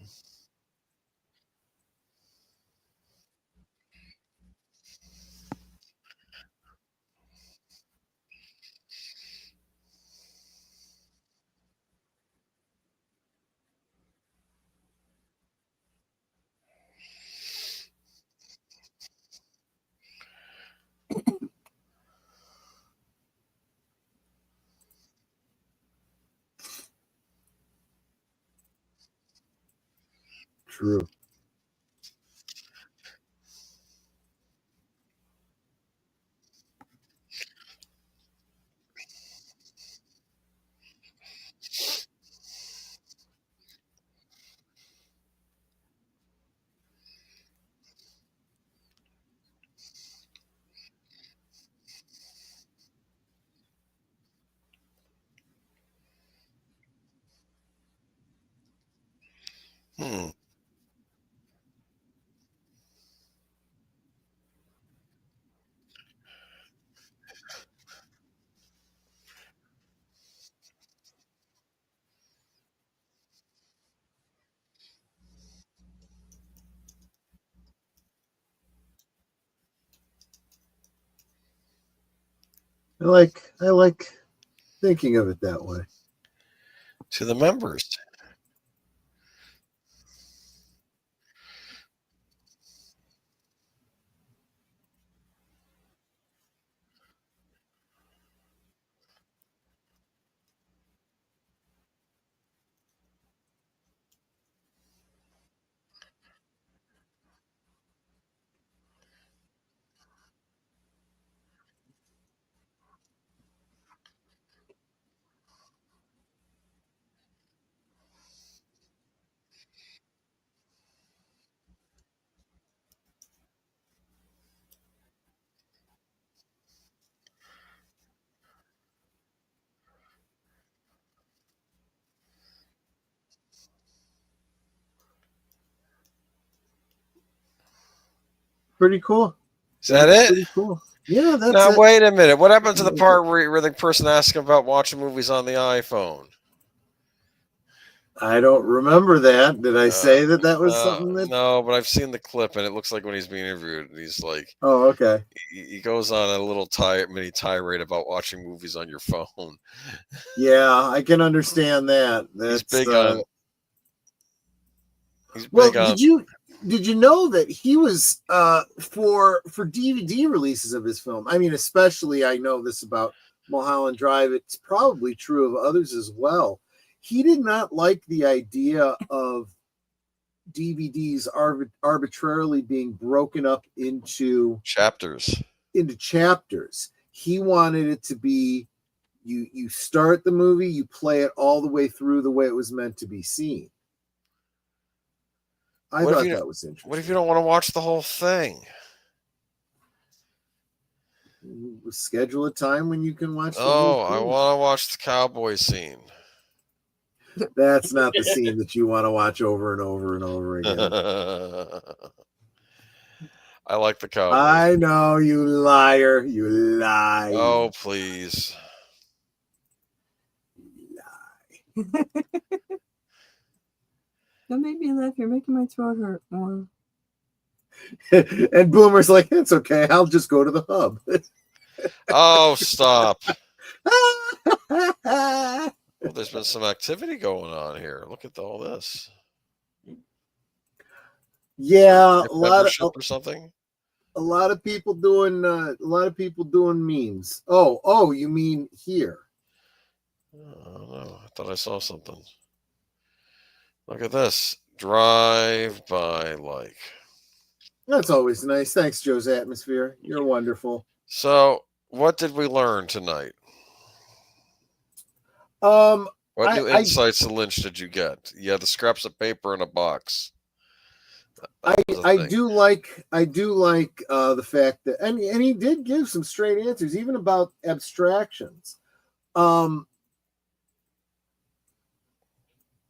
True. Hmm. I like thinking of it that way. To the members. Pretty cool. Is that That's it? pretty cool. Yeah, that's Now it. wait a minute. What happened to the part where the person asking about watching movies on the iPhone? I don't remember that. Did I say that was something that? No, but I've seen the clip, and it looks like when he's being interviewed, he's like, Oh, okay. he goes on a little mini tirade about watching movies on your phone. Yeah, I can understand that. He's That's big on. He's well. big on. Did you know that he was for DVD releases of his film? I mean, especially I know this about Mulholland Drive. It's probably true of others as well. He did not like the idea of DVDs arbitrarily being broken up into Chapters. He wanted it to be you start the movie, you play it all the way through the way it was meant to be seen. I thought that was interesting. What if you don't want to watch the whole thing? Schedule a time when you can watch the Oh, whole I thing. want to watch the cowboy scene. That's not the scene that you want to watch over and over and over again. I like the cowboy. I know, you liar. You lie. Oh, please. Don't make me laugh. You're making my throat hurt more. And Boomer's like, it's okay. I'll just go to the hub. Oh, stop. Well, there's been some activity going on here. Look at all this. Yeah, a or something. A lot of people doing memes. Oh, you mean here? I don't know. I thought I saw something. Look at this. Drive by like. That's always nice. Thanks, Joe's Atmosphere. You're wonderful. So, what did we learn tonight? What new insights to Lynch did you get? Yeah, the scraps of paper in a box. I do like the fact that and he did give some straight answers, even about abstractions.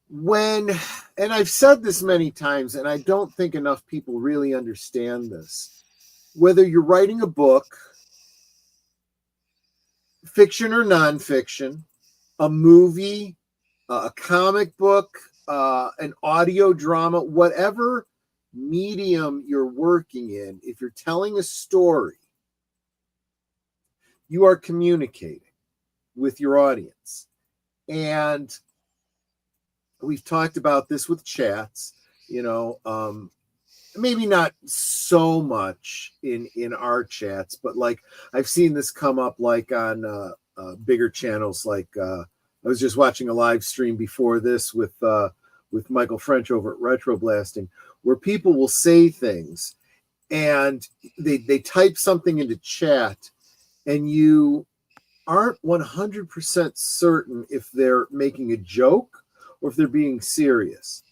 and I've said this many times, and I don't think enough people really understand this. Whether you're writing a book, fiction or nonfiction, a movie, a comic book, an audio drama, whatever medium you're working in, if you're telling a story, you are communicating with your audience. And we've talked about this with chats, maybe not so much in our chats, but like I've seen this come up like on bigger channels. Like I was just watching a live stream before this with Michael French over at Retro Blasting, where people will say things and they type something into chat, and you aren't 100% certain if they're making a joke or if they're being serious.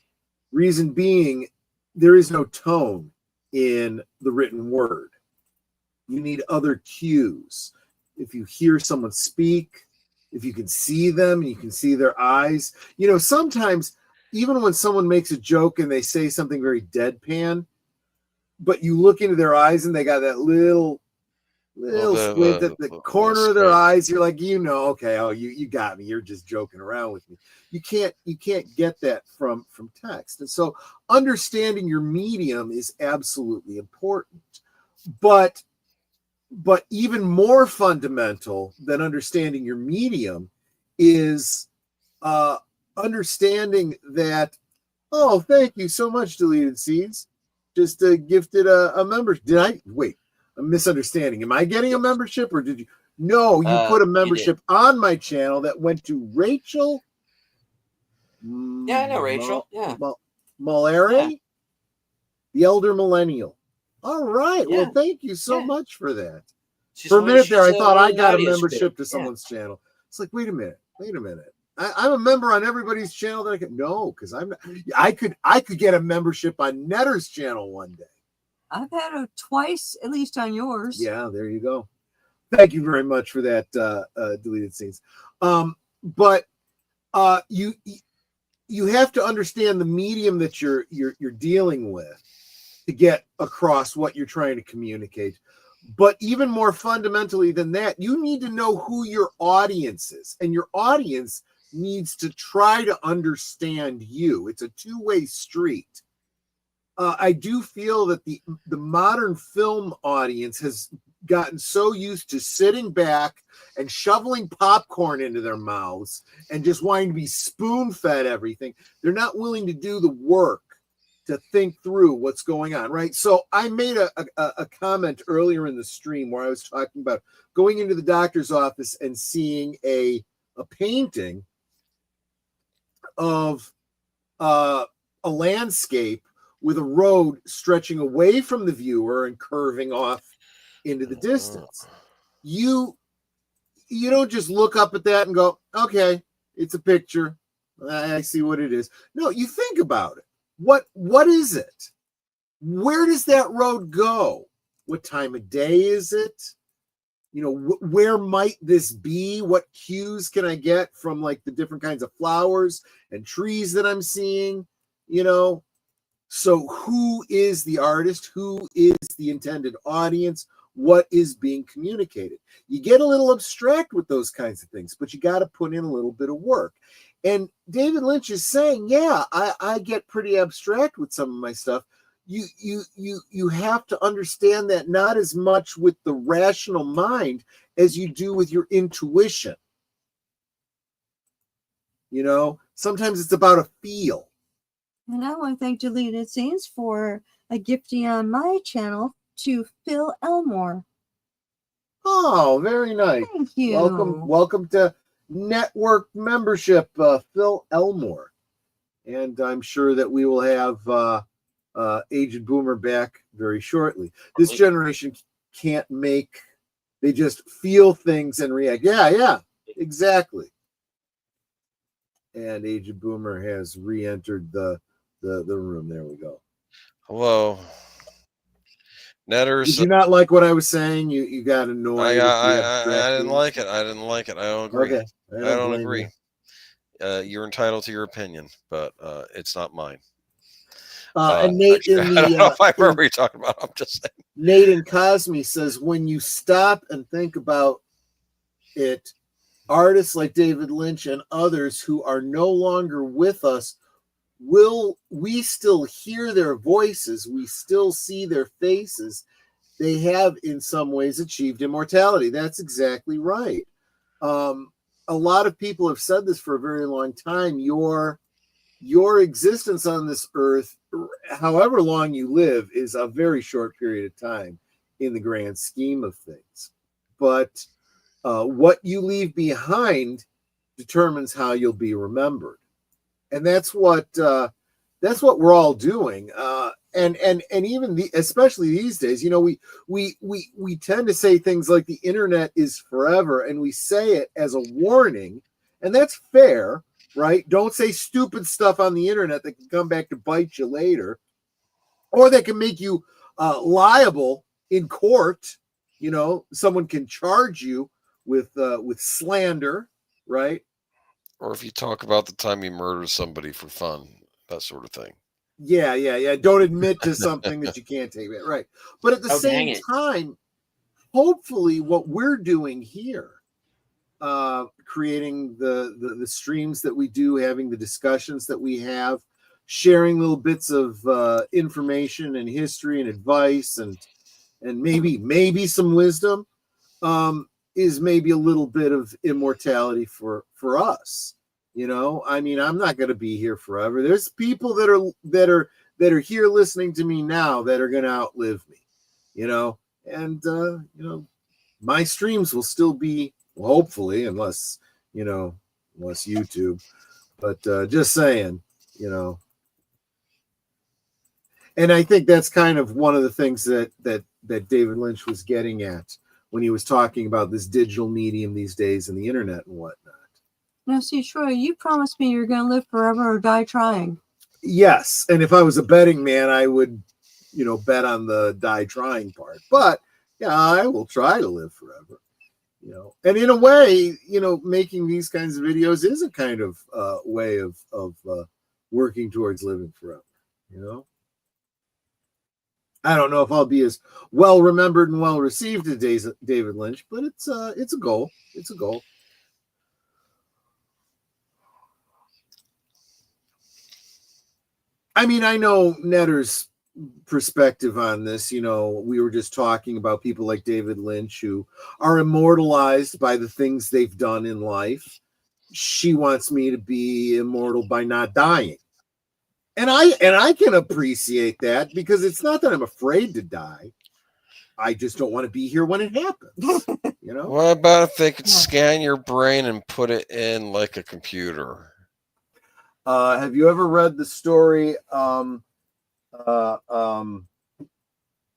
Reason being, there is no tone in the written word. You need other cues. If you hear someone speak, if you can see them and you can see their eyes, sometimes even when someone makes a joke and they say something very deadpan, but you look into their eyes and they got that little squint at the corner of their eyes, you're like, okay, you got me. You're just joking around with me. You can't get that from text. And so understanding your medium is absolutely important. But even more fundamental than understanding your medium is understanding that, oh, thank you so much, Deleted Seeds. Just gifted a membership. I'm misunderstanding. Am I getting a membership, or did you? No, you put a membership on my channel that went to Rachel. Yeah, I know Rachel. Malere, the elder millennial. All right. Yeah. Well, thank you so much for that. She's For a minute there, I thought I really got a audio membership spirit. to someone's channel. It's like, wait a minute. I'm a member on everybody's channel that I can. No, because I'm not. I could get a membership on Netter's channel one day. I've had it twice, at least on yours. Yeah, there you go. Thank you very much for that, Deleted Scenes. But you have to understand the medium that you're dealing with to get across what you're trying to communicate. But even more fundamentally than that, you need to know who your audience is, and your audience needs to try to understand you. It's a two-way street. I do feel that the modern film audience has gotten so used to sitting back and shoveling popcorn into their mouths and just wanting to be spoon-fed everything. They're not willing to do the work to think through what's going on, right? So I made a comment earlier in the stream where I was talking about going into the doctor's office and seeing a painting of a landscape with a road stretching away from the viewer and curving off into the distance. You don't just look up at that and go, okay, it's a picture. I see what it is. No, you think about it. What is it? Where does that road go? What time of day is it? Where might this be? What cues can I get from like the different kinds of flowers and trees that I'm seeing? So who is the artist? Who is the intended audience? What is being communicated? You get a little abstract with those kinds of things, but you got to put in a little bit of work. And David Lynch is saying, yeah, I get pretty abstract with some of my stuff. You have to understand that not as much with the rational mind as you do with your intuition. Sometimes it's about a feel. And I want to thank Deleted Scenes for a gifting on my channel to Phil Elmore. Oh, very nice. Thank you. Welcome to network membership, Phil Elmore. And I'm sure that we will have Aged Boomer back very shortly. This generation can't they just feel things and react. Yeah, exactly. And Aged Boomer has re-entered the room. There we go. Hello. Netters. Did you not like what I was saying? You got annoyed. I didn't like it. I don't agree. Okay. I don't agree. you're entitled to your opinion, but it's not mine. And Nate Actually, in I don't know the if I remember what you're talking about. I'm just saying. Nate in Cosme says, when you stop and think about it, artists like David Lynch and others who are no longer with us, will we still hear their voices? We still see their faces. They have, in some ways, achieved immortality. That's exactly right. A lot of people have said this for a very long time. Your existence on this earth, however long you live, is a very short period of time in the grand scheme of things. But what you leave behind determines how you'll be remembered, and that's what we're all doing. And even especially these days, we tend to say things like the internet is forever, and we say it as a warning, and that's fair, right? Don't say stupid stuff on the internet that can come back to bite you later, or that can make you liable in court. Someone can charge you with slander, right? Or if you talk about the time you murdered somebody for fun, that sort of thing. Yeah. Don't admit to something that you can't take it, right? But at the same time, hopefully, what we're doing here, creating the streams that we do, having the discussions that we have, sharing little bits of information and history and advice, and maybe some wisdom, is maybe a little bit of immortality for us. I mean, I'm not going to be here forever. There's people that are here listening to me now that are going to outlive me, and my streams will still be, well, hopefully, unless YouTube, but just saying, and I think that's kind of one of the things that David Lynch was getting at when he was talking about this digital medium these days and the internet and whatnot. Now, see, Troy, you promised me you're going to live forever or die trying. Yes, and if I was a betting man, I would, bet on the die trying part. But yeah, I will try to live forever. And in a way, making these kinds of videos is a kind of way of working towards living forever. I don't know if I'll be as well remembered and well received as David Lynch, but it's a goal. It's a goal. I mean, I know Netter's perspective on this. We were just talking about people like David Lynch who are immortalized by the things they've done in life. She wants me to be immortal by not dying. And I can appreciate that, because it's not that I'm afraid to die. I just don't want to be here when it happens. What about if they could scan your brain and put it in like a computer? Have you ever read the story, I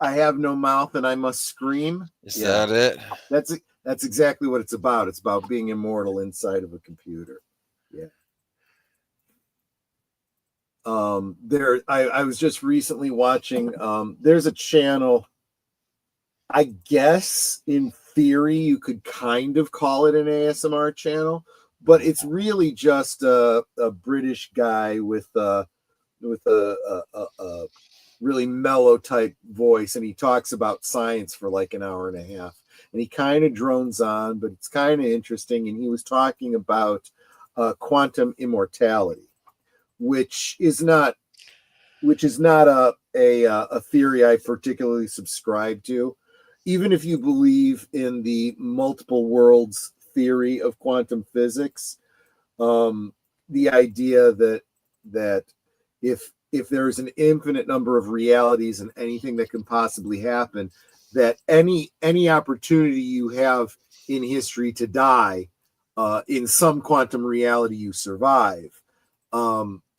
have no mouth and I must scream? Is that it? That's exactly what it's about. It's about being immortal inside of a computer. Yeah. I was just recently watching, there's a channel, I guess in theory you could kind of call it an ASMR channel, but it's really just a British guy with a really mellow type voice, and he talks about science for like an hour and a half, and he kind of drones on, but it's kind of interesting. And he was talking about quantum immortality, which is not a theory I particularly subscribe to. Even if you believe in the multiple worlds theory of quantum physics, the idea that if there's an infinite number of realities and anything that can possibly happen, that any opportunity you have in history to die, in some quantum reality you survive.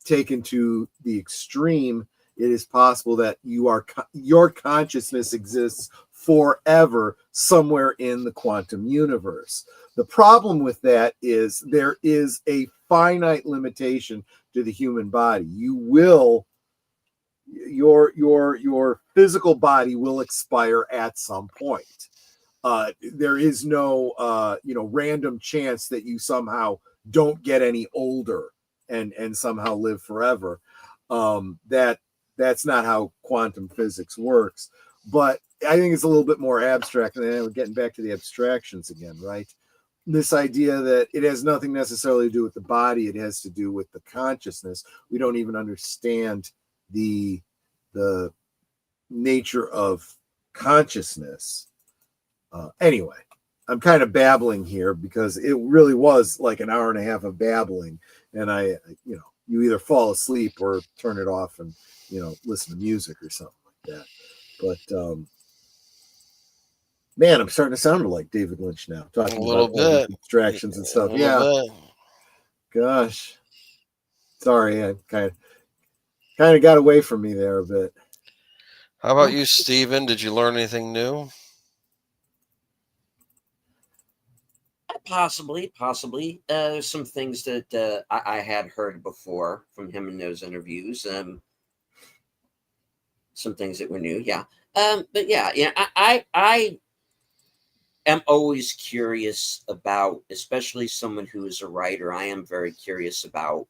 Taken to the extreme, it is possible that your consciousness exists forever somewhere in the quantum universe. The problem with that is there is a finite limitation to the human body. Your physical body will expire at some point. There is no random chance that you somehow don't get any older and somehow live forever. That's not how quantum physics works. But I think it's a little bit more abstract, and then we're getting back to the abstractions again, right? This idea that it has nothing necessarily to do with the body, it has to do with the consciousness. We don't even understand the nature of consciousness. Anyway, I'm kind of babbling here because it really was like an hour and a half of babbling, and you either fall asleep or turn it off and listen to music or something like that. But man, I'm starting to sound like David Lynch now, talking A little about all these bit. abstractions and stuff. A little bit. Gosh, sorry, I kind of got away from me there a bit. How about you, Steven? Did you learn anything new? Possibly. There's some things that I had heard before from him in those interviews. Some things that were new, yeah. But yeah, I am always curious about, especially someone who is a writer. I am very curious about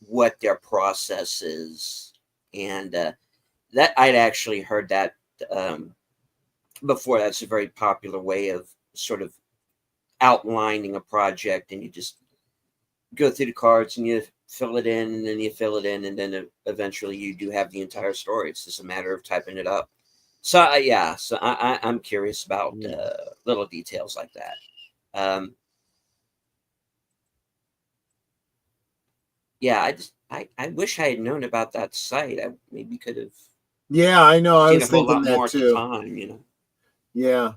what their process is, and that I'd actually heard that before. That's a very popular way of sort of outlining a project, and you just go through the cards and you fill it in, and then you fill it in, and then eventually you do have the entire story. It's just a matter of typing it up. So I'm curious about little details like that. I wish I had known about that site. I maybe could have. Yeah, I know. I Seen was a whole thinking lot that more at the too. time, Yeah.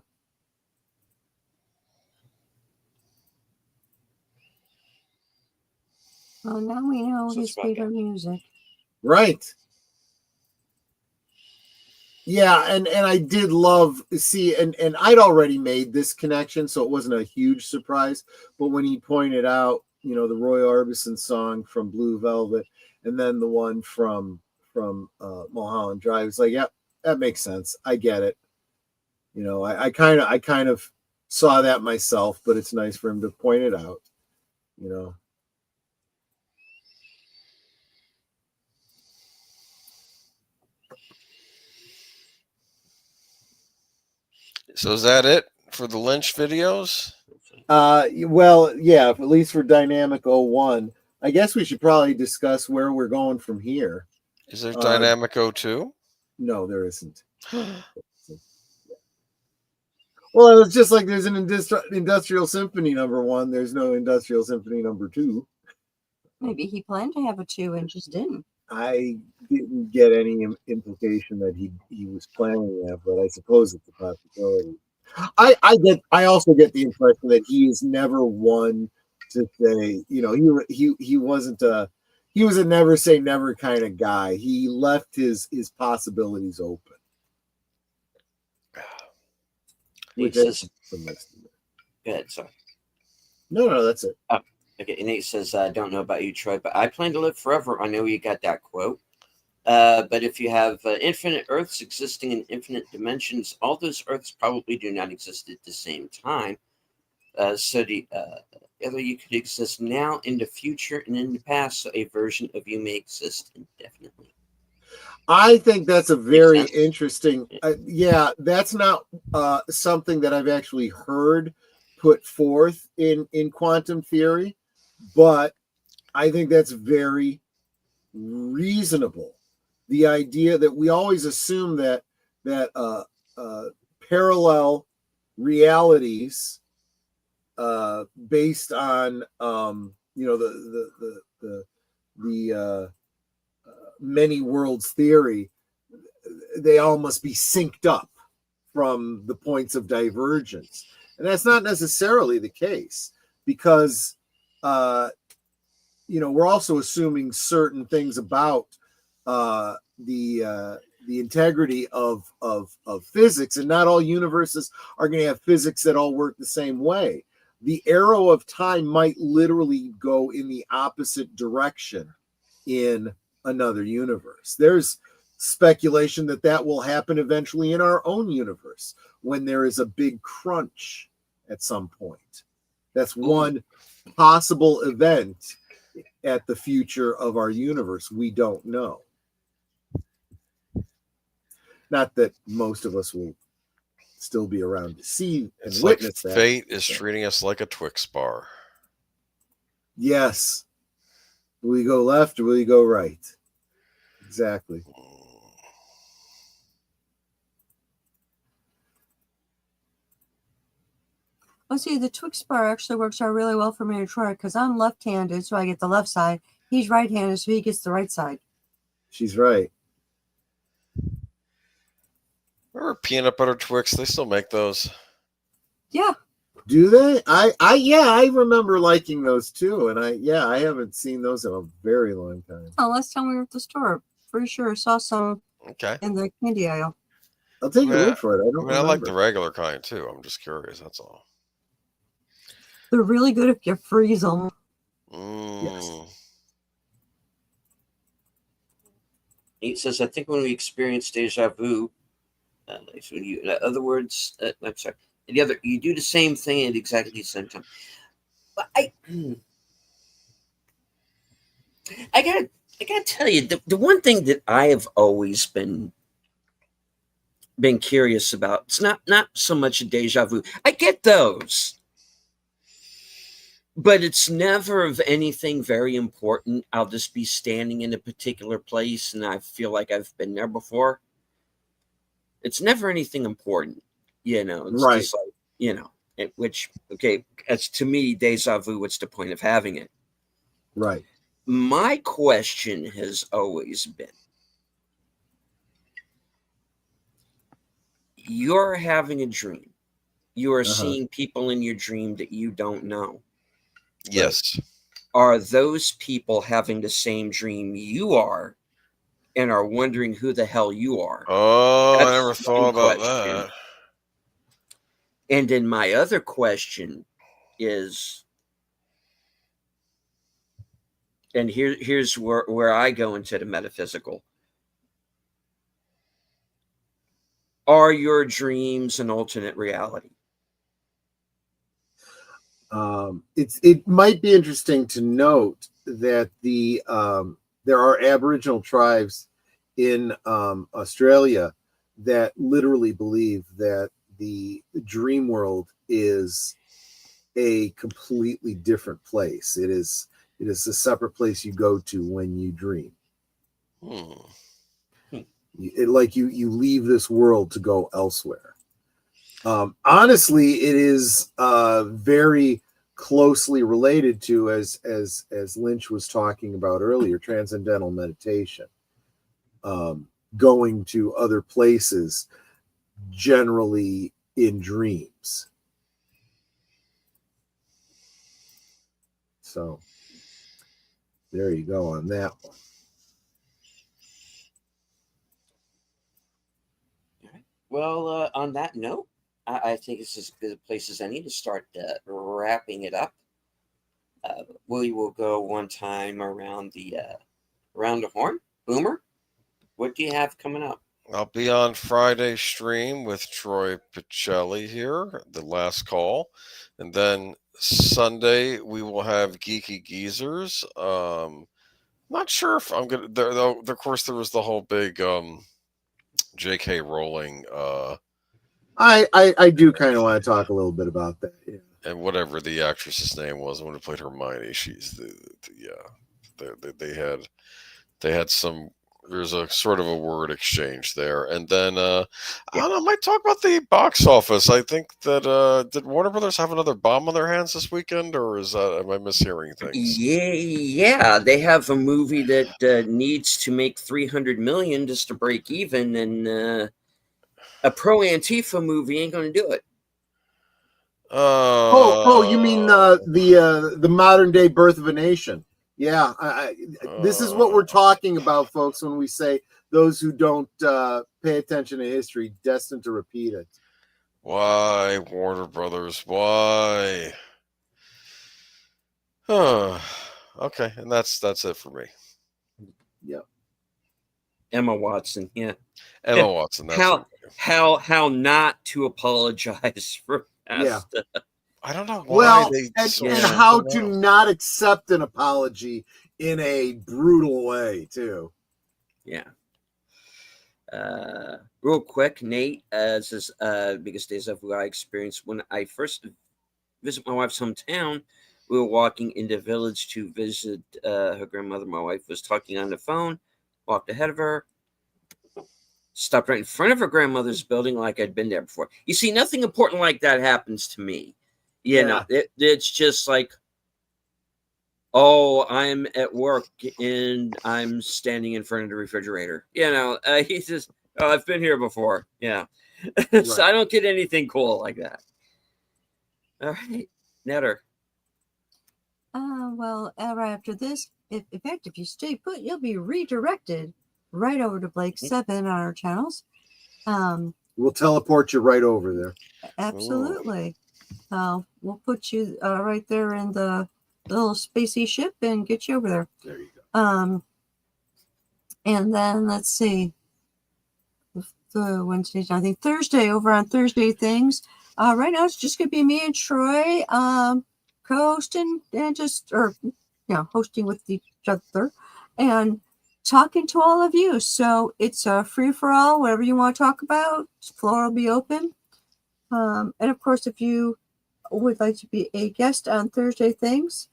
Well, now we know So his it's about favorite music. Right. Yeah, and I did love and I'd already made this connection, so it wasn't a huge surprise. But when he pointed out, the Roy Orbison song from Blue Velvet, and then the one from Mulholland Drive, it's like, yeah, that makes sense. I get it. I kind of saw that myself, but it's nice for him to point it out. So is that it for the Lynch videos? Well, yeah, at least for Dynamic 01. I guess we should probably discuss where we're going from here. Is there Dynamic 02? No, there isn't. Well, it's just like there's an Industrial Symphony #1. There's no Industrial Symphony #2. Maybe he planned to have a 2 and just didn't. I didn't get any implication that he was planning that, but I suppose it's a possibility. I also get the impression that he is never one to say, he wasn't he was a never say never kind of guy. He left his possibilities open. Nate says, go ahead, sorry. No, that's it. Oh, okay. Nate says, I don't know about you, Troy, but I plan to live forever. I know you got that quote. But if you have infinite Earths existing in infinite dimensions, all those Earths probably do not exist at the same time. So either you could exist now, in the future, and in the past, so a version of you may exist indefinitely. I think that's a very interesting. That's not something that I've actually heard put forth in quantum theory, but I think that's very reasonable. The idea that we always assume that parallel realities based on the many worlds theory, they all must be synced up from the points of divergence, and that's not necessarily the case, because we're also assuming certain things about the integrity of physics, and not all universes are going to have physics that all work the same way. The arrow of time might literally go in the opposite direction in another universe. There's speculation that will happen eventually in our own universe when there is a big crunch at some point. That's one possible event at the future of our universe. We don't know. Not that most of us will still be around to see and It's like witness that. fate is treating us like a Twix bar. Yes. Will you go left or will you go right? Exactly. Well, see, the Twix bar actually works out really well for me in Troy because I'm left-handed, so I get the left side. He's right-handed, so he gets the right side. She's right. Remember peanut butter Twix? They still make those. Yeah. Do they? I remember liking those too. And I haven't seen those in a very long time. Oh, last time we were at the store, pretty sure I saw some Okay. in the candy aisle. I'll take your Yeah, word for it. I don't I like the remember. regular kind too. I'm just curious. That's all. They're really good if you freeze them. Mm. It says, I think when we experience deja vu, so when you, in other words, I'm sorry, the other, you do the same thing at exactly the same time. But I gotta tell you, the one thing that I have always been curious about, it's not so much a deja vu. I get those, but it's never of anything very important. I'll just be standing in a particular place and I feel like I've been there before. It's never anything important, you know. It's Right. just like, you know, which, okay, as to me, deja vu, what's the point of having it? Right. My question has always been, you're having a dream. You are seeing people in your dream that you don't know. Yes. Are those people having the same dream you are and are wondering who the hell you are? Oh, I That's never one thought about question. that. And then my other question is, and here's where I go into the metaphysical. Are your dreams an alternate reality? It might be interesting to note that there are Aboriginal tribes in Australia that literally believe that the dream world is a completely different place. It is a separate place you go to when you dream. Like you leave this world to go elsewhere. Honestly, it is very closely related to, as Lynch was talking about earlier, transcendental meditation, going to other places, generally in dreams. So there you go on that one. Well, on that note, I think it's as good a place as any to start wrapping it up. We will go one time around the horn. Boomer, what do you have coming up? I'll be on Friday's stream with Troy Picelli here, the last call. And then Sunday, we will have Geeky Geezers. Not sure if I'm going to, though, of course, there was the whole big J.K. Rowling. I do kind of want to talk a little bit about that. Yeah. And whatever the actress's name was, when who played Hermione, she's they had some. There's a sort of a word exchange there, and then I don't know. I might talk about the box office. I think that did Warner Brothers have another bomb on their hands this weekend, or am I mishearing things? Yeah, they have a movie that needs to make $300 million just to break even, and a pro Antifa movie ain't going to do it. You mean the modern day Birth of a Nation? Yeah, this is what we're talking about, folks, when we say those who don't pay attention to history destined to repeat it. Why, Warner Brothers? Why? Okay, and that's it for me. Yep. Emma Watson, yeah. Emma Watson. That's how not to apologize for past I don't know why Well, they and so Yeah. how single to out. not accept an apology in a brutal way too. Yeah. Real quick, Nate says, biggest days of what I experienced when I first visit my wife's hometown. We were walking in the village to visit her grandmother. My wife was talking on the phone, walked ahead of her, stopped right in front of her grandmother's building like I'd been there before. You see, nothing important like that happens to me. You know, it's just like, oh, I'm at work and I'm standing in front of the refrigerator. You know, he says, oh, I've been here before. Yeah. So I don't get anything cool like that. All right. Netter. Well, right after this, in fact, if you stay put, you'll be redirected right over to Blake 7 on our channels. We'll teleport you right over there. Absolutely. We'll put you right there in the little spacey ship and get you over there. There you go. And then let's see. The Wednesdays, I think Thursday, over on Thursday Things. Right now it's just gonna be me and Troy co-hosting and hosting with each other and talking to all of you. So it's a free for all, whatever you want to talk about, floor will be open. And of course, if you would like to be a guest on Thursday Things,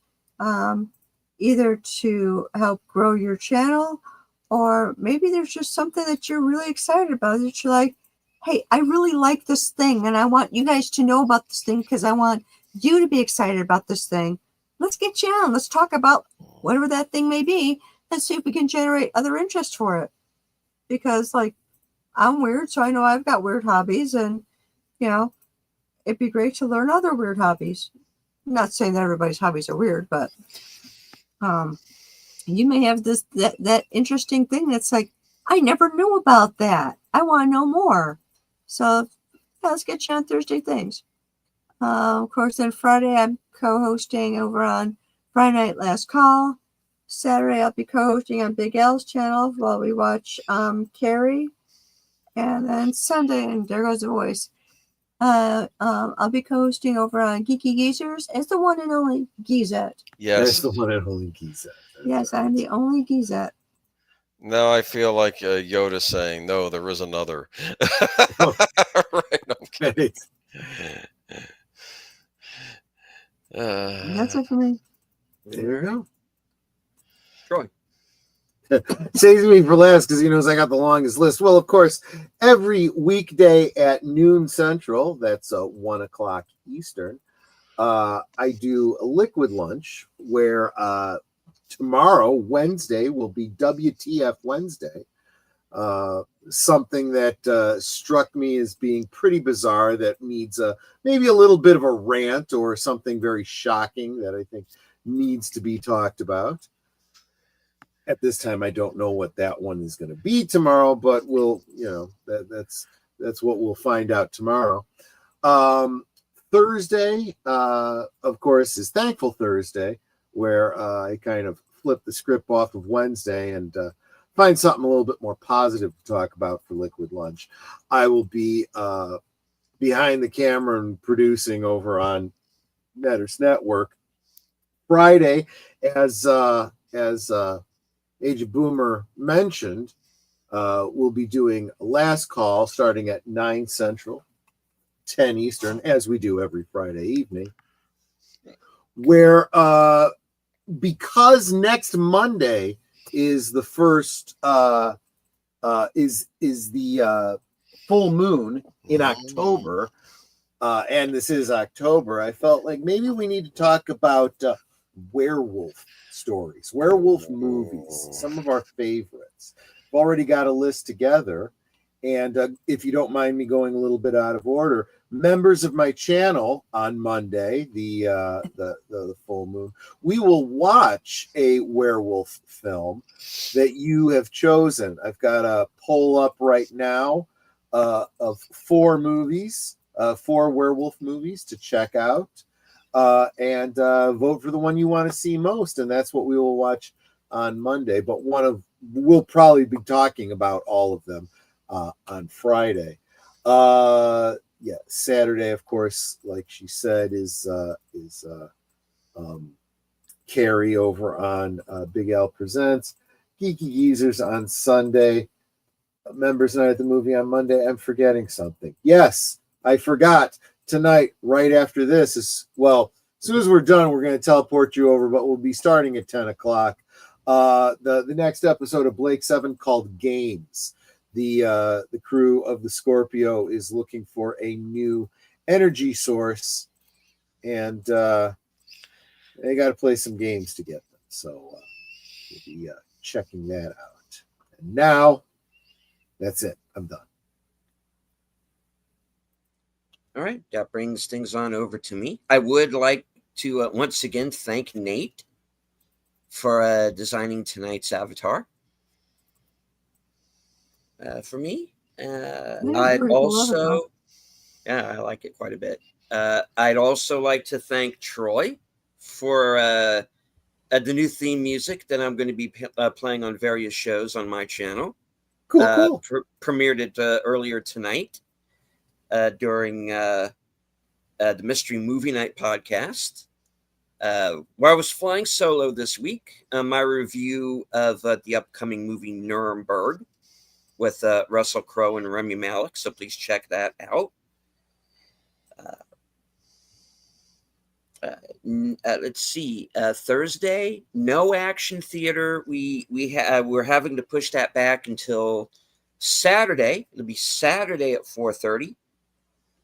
either to help grow your channel, or maybe there's just something that you're really excited about that you're like, hey, I really like this thing and I want you guys to know about this thing because I want you to be excited about this thing. Let's get you on. Let's talk about whatever that thing may be and see if we can generate other interest for it. Because, like, I'm weird, so I know I've got weird hobbies, and, you know, it'd be great to learn other weird hobbies. I'm not saying that everybody's hobbies are weird, but you may have that interesting thing that's like, I never knew about that. I want to know more. So yeah, let's get you on Thursday Things. Of course, then Friday I'm co-hosting over on Friday Night Last Call. Saturday I'll be co-hosting on Big L's channel while we watch Carrie. And then Sunday, and there goes the voice. I'll be co-hosting over on Geeky Geezers as the one and only Geezette. That's Yes. the one and only Giza. Yes, I'm the only Geezette. Now I feel like Yoda saying, "No, there is another." Right? No, I'm kidding. That's it for me. There you go. Troy. Saves me for last because he knows I got the longest list. Well, of course, every weekday at noon Central, that's 1 o'clock Eastern, I do a liquid lunch where tomorrow, Wednesday, will be WTF Wednesday. Something that struck me as being pretty bizarre that needs maybe a little bit of a rant or something very shocking that I think needs to be talked about. At this time, I don't know what that one is going to be tomorrow, but we'll, that's what we'll find out tomorrow. Thursday, of course, is Thankful Thursday, where I kind of flip the script off of Wednesday and find something a little bit more positive to talk about for Liquid Lunch. I will be behind the camera and producing over on Netters Network. Friday, as Age of Boomer mentioned, we'll be doing Last Call starting at 9 Central, 10 Eastern, as we do every Friday evening, where because next Monday is the first is the full moon in October, and this is October, I felt like maybe we need to talk about werewolf stories, werewolf movies, some of our favorites. I've already got a list together, and if you don't mind me going a little bit out of order, members of my channel on Monday, the full moon, we will watch a werewolf film that you have chosen. I've got a poll up right now of 4 movies, 4 werewolf movies to check out. And vote for the one you want to see most, and that's what we will watch on Monday. But we'll probably be talking about all of them on Friday. yeah, Saturday, of course, like she said, is Carrie over on Big Al Presents. Geeky Geezers on Sunday. Members Night at the Movie on Monday. I'm forgetting something. Yes, I forgot. Tonight, right after this, is well, as soon as we're done, we're going to teleport you over, but we'll be starting at 10 o'clock. The next episode of Blake 7 called Games. The crew of the Scorpio is looking for a new energy source, and they got to play some games to get them. So we'll be checking that out. And now, that's it. I'm done. All right, that brings things on over to me. I would like to once again thank Nate for designing tonight's avatar for me. I'd pretty cool avatar. also, yeah, I like it quite a bit. I'd also like to thank Troy for the new theme music that I'm going to be playing on various shows on my channel. Cool. Premiered it earlier tonight during the Mystery Movie Night podcast. While I was flying solo this week, my review of the upcoming movie Nuremberg with Russell Crowe and Rami Malek, so please check that out. Let's see. Thursday, no action theater. We're having to push that back until Saturday. It'll be Saturday at 4:30.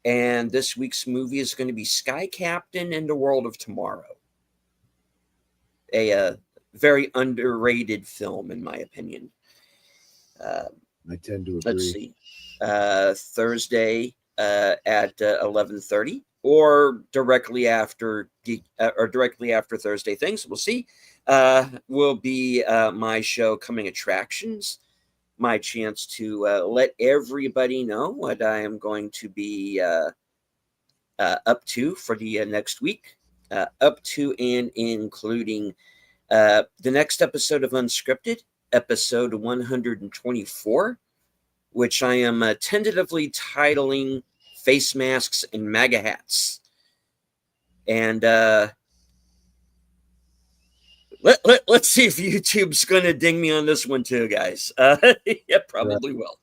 And this week's movie is going to be Sky Captain and the World of Tomorrow. A very underrated film, in my opinion. I tend to agree. Let's see. Thursday at 11:30. Or directly after Thursday Things, we'll see. Will be my show, Coming Attractions. My chance to let everybody know what I am going to be up to for the next week, up to and including the next episode of Unscripted, episode 124, which I am tentatively titling Face Masks and MAGA Hats. And let's see if YouTube's going to ding me on this one too, guys. Yeah, probably will.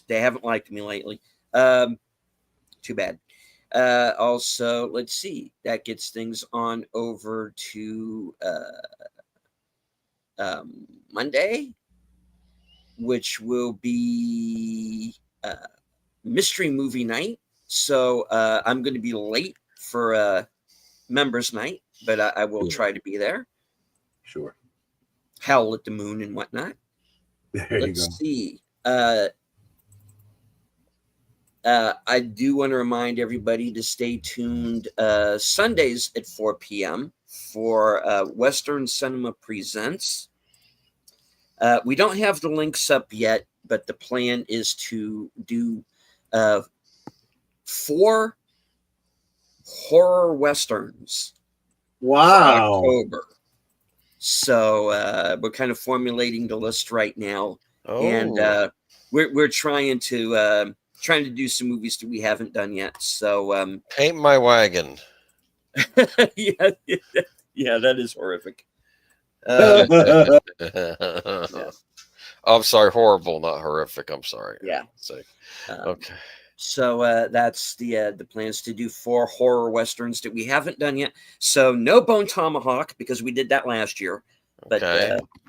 They haven't liked me lately. Too bad. Also, let's see. That gets things on over to Monday, which will be Mystery Movie Night. So I'm going to be late for Members Night, but I will try to be there. Sure. Howl at the Moon and whatnot. Let's see. I do want to remind everybody to stay tuned Sundays at 4 p.m. for Western Cinema Presents. We don't have the links up yet, but the plan is to do 4 horror westerns. Wow. October. So we're kind of formulating the list right now, and we're trying to do some movies that we haven't done yet. So Paint My Wagon. yeah, that is horrific. Oh, I'm sorry, horrible, not horrific. I'm sorry. Yeah. Okay. So that's the plans to do 4 horror westerns that we haven't done yet. So no Bone Tomahawk because we did that last year, but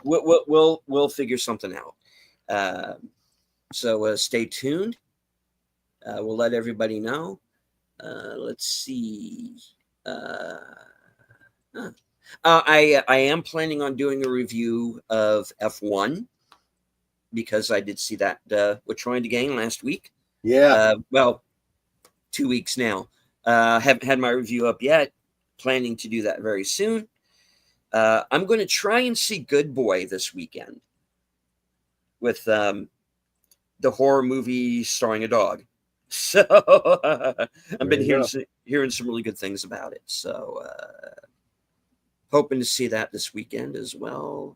we'll figure something out. So stay tuned. We'll let everybody know. Let's see. I am planning on doing a review of F1 because I did see that with Troy and the gang last week. Yeah. Well, 2 weeks now. Haven't had my review up yet. Planning to do that very soon. I'm going to try and see Good Boy this weekend with the horror movie starring a dog. So I've been hearing some really good things about it. So hoping to see that this weekend as well.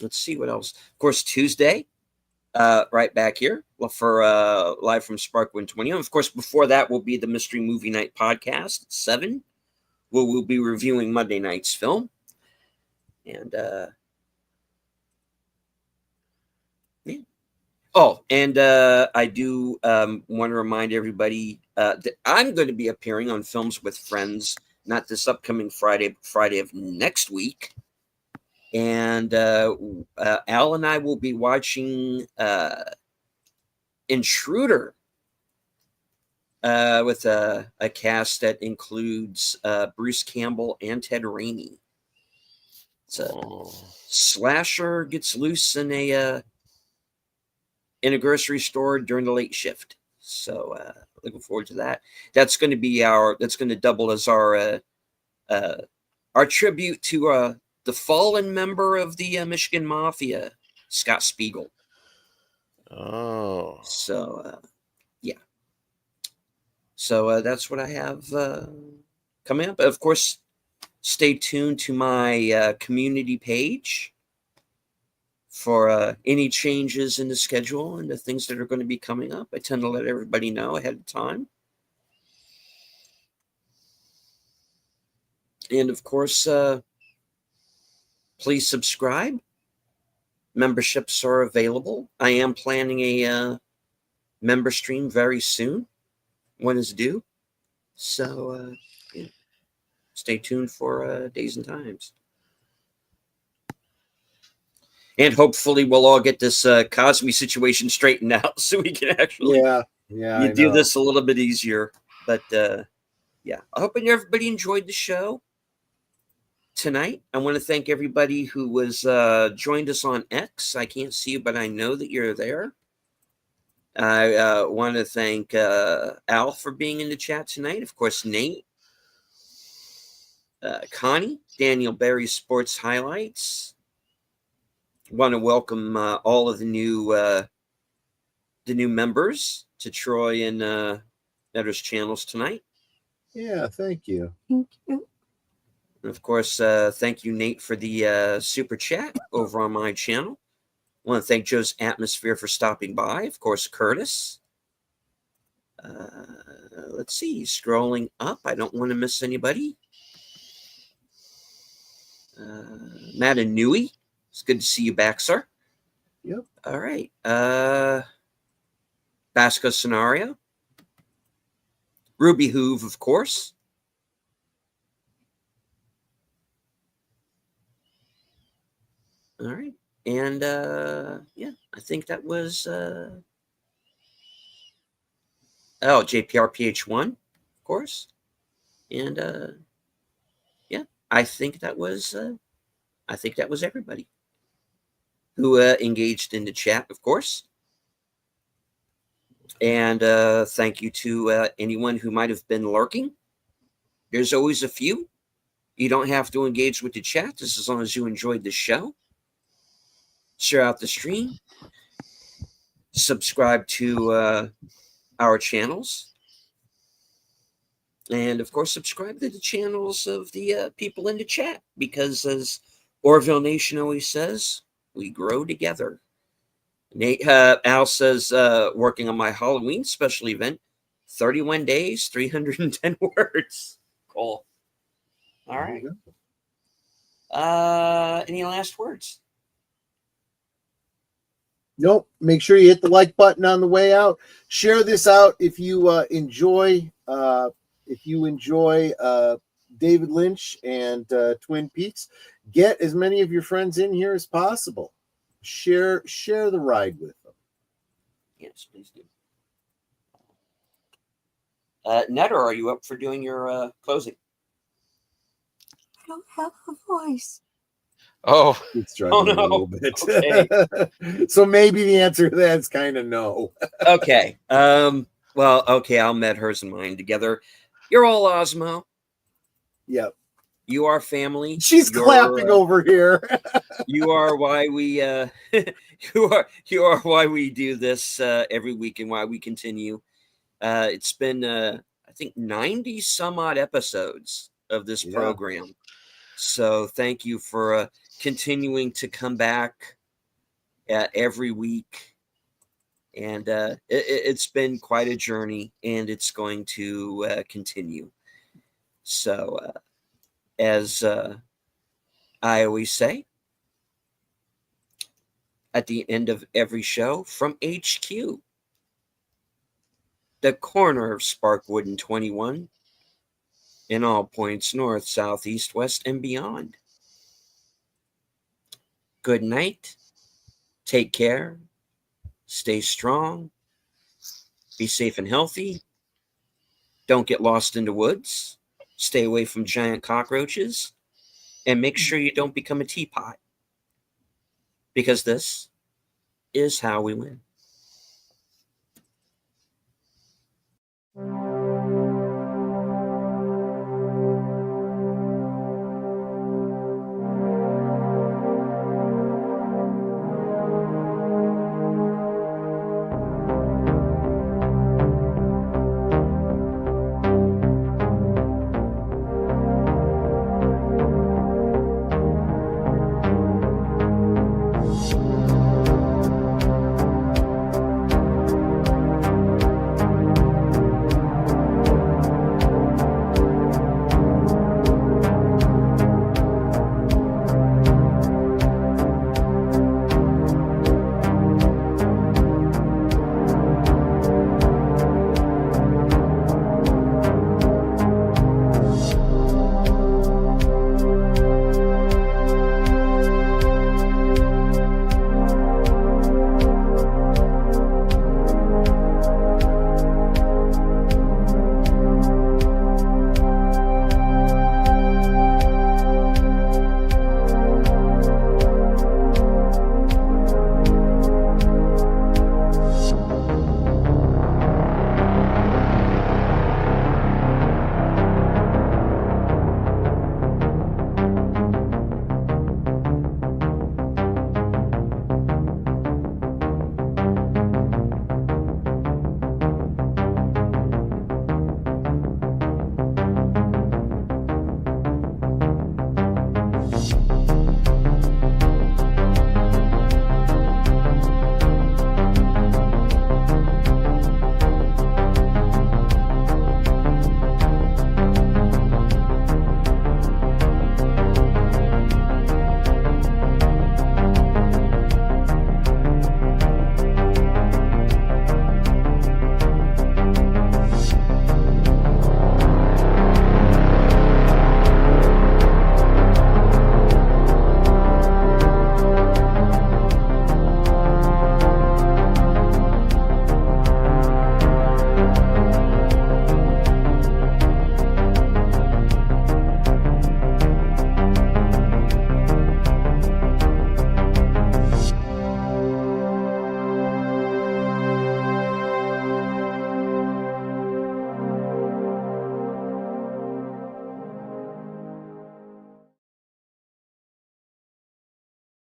Let's see what else. Of course, Tuesday, right back here for live from Sparkwood 21. Of course, before that will be the Mystery Movie Night podcast at 7, where we'll be reviewing Monday night's film. And yeah. Oh, and I do want to remind everybody that I'm going to be appearing on Films with Friends, not this upcoming Friday, but Friday of next week. And Al and I will be watching Intruder with a cast that includes Bruce Campbell and Ted Raimi. It's a slasher gets loose in a grocery store during the late shift. So looking forward to that. That's going to double as our tribute to the fallen member of the Michigan Mafia, Scott Spiegel. Oh. So yeah. So that's what I have coming up. Of course, stay tuned to my community page for any changes in the schedule and the things that are going to be coming up. I tend to let everybody know ahead of time. And of course, please subscribe. Memberships are available. I am planning a member stream very soon. When is due. So yeah. Stay tuned for days and times. And hopefully we'll all get this Cosme situation straightened out so we can actually do this a little bit easier. But yeah, I hope everybody enjoyed the show tonight. I want to thank everybody who was joined us on X. I can't see you, but I know that you're there. I want to thank Al for being in the chat tonight. Of course, Nate, Connie, Daniel Berry Sports Highlights. Want to welcome all of the new members to Troy and Netter's channels tonight. Yeah, thank you. Thank you. And of course, thank you, Nate, for the super chat over on my channel. I want to thank Joe's Atmosphere for stopping by. Of course, Curtis. Let's see, scrolling up. I don't want to miss anybody. Matt Anui. It's good to see you back, sir. Yep. All right. Basco Scenario. Ruby Hoove, of course. All right. And yeah, I think that was JPRPH1, of course. And yeah, I think that was everybody who engaged in the chat, of course. And thank you to anyone who might have been lurking. There's always a few. You don't have to engage with the chat just as long as you enjoyed the show. Share out the stream. Subscribe to our channels. And, of course, subscribe to the channels of the people in the chat. Because, as Orville Nation always says, we grow together. Nate, Al says, working on my Halloween special event, 31 days, 310 words. Cool. All right. Any last words? Nope. Make sure you hit the like button on the way out. Share this out if you enjoy David Lynch and Twin Peaks. Get as many of your friends in here as possible. Share the ride with them. Yes, please do. Netter, are you up for doing your closing? I don't have a voice. Oh, It's struggling no. a little bit. Okay. So maybe the answer to that is kind of no. Okay. Well, okay, I'll met hers and mine together. You're all Osmo. Yep. You are family. She's clapping over here. You are why we you are why we do this every week and why we continue. It's been I think 90 some odd episodes of this program. So thank you for continuing to come back every week And it's been quite a journey, and it's going to continue. So, as I always say at the end of every show, from HQ, the corner of Sparkwood and 21, in all points north, south, east, west, and beyond. Good night. Take care. Stay strong. Be safe and healthy. Don't get lost in the woods. Stay away from giant cockroaches. And make sure you don't become a teapot. Because this is how we win.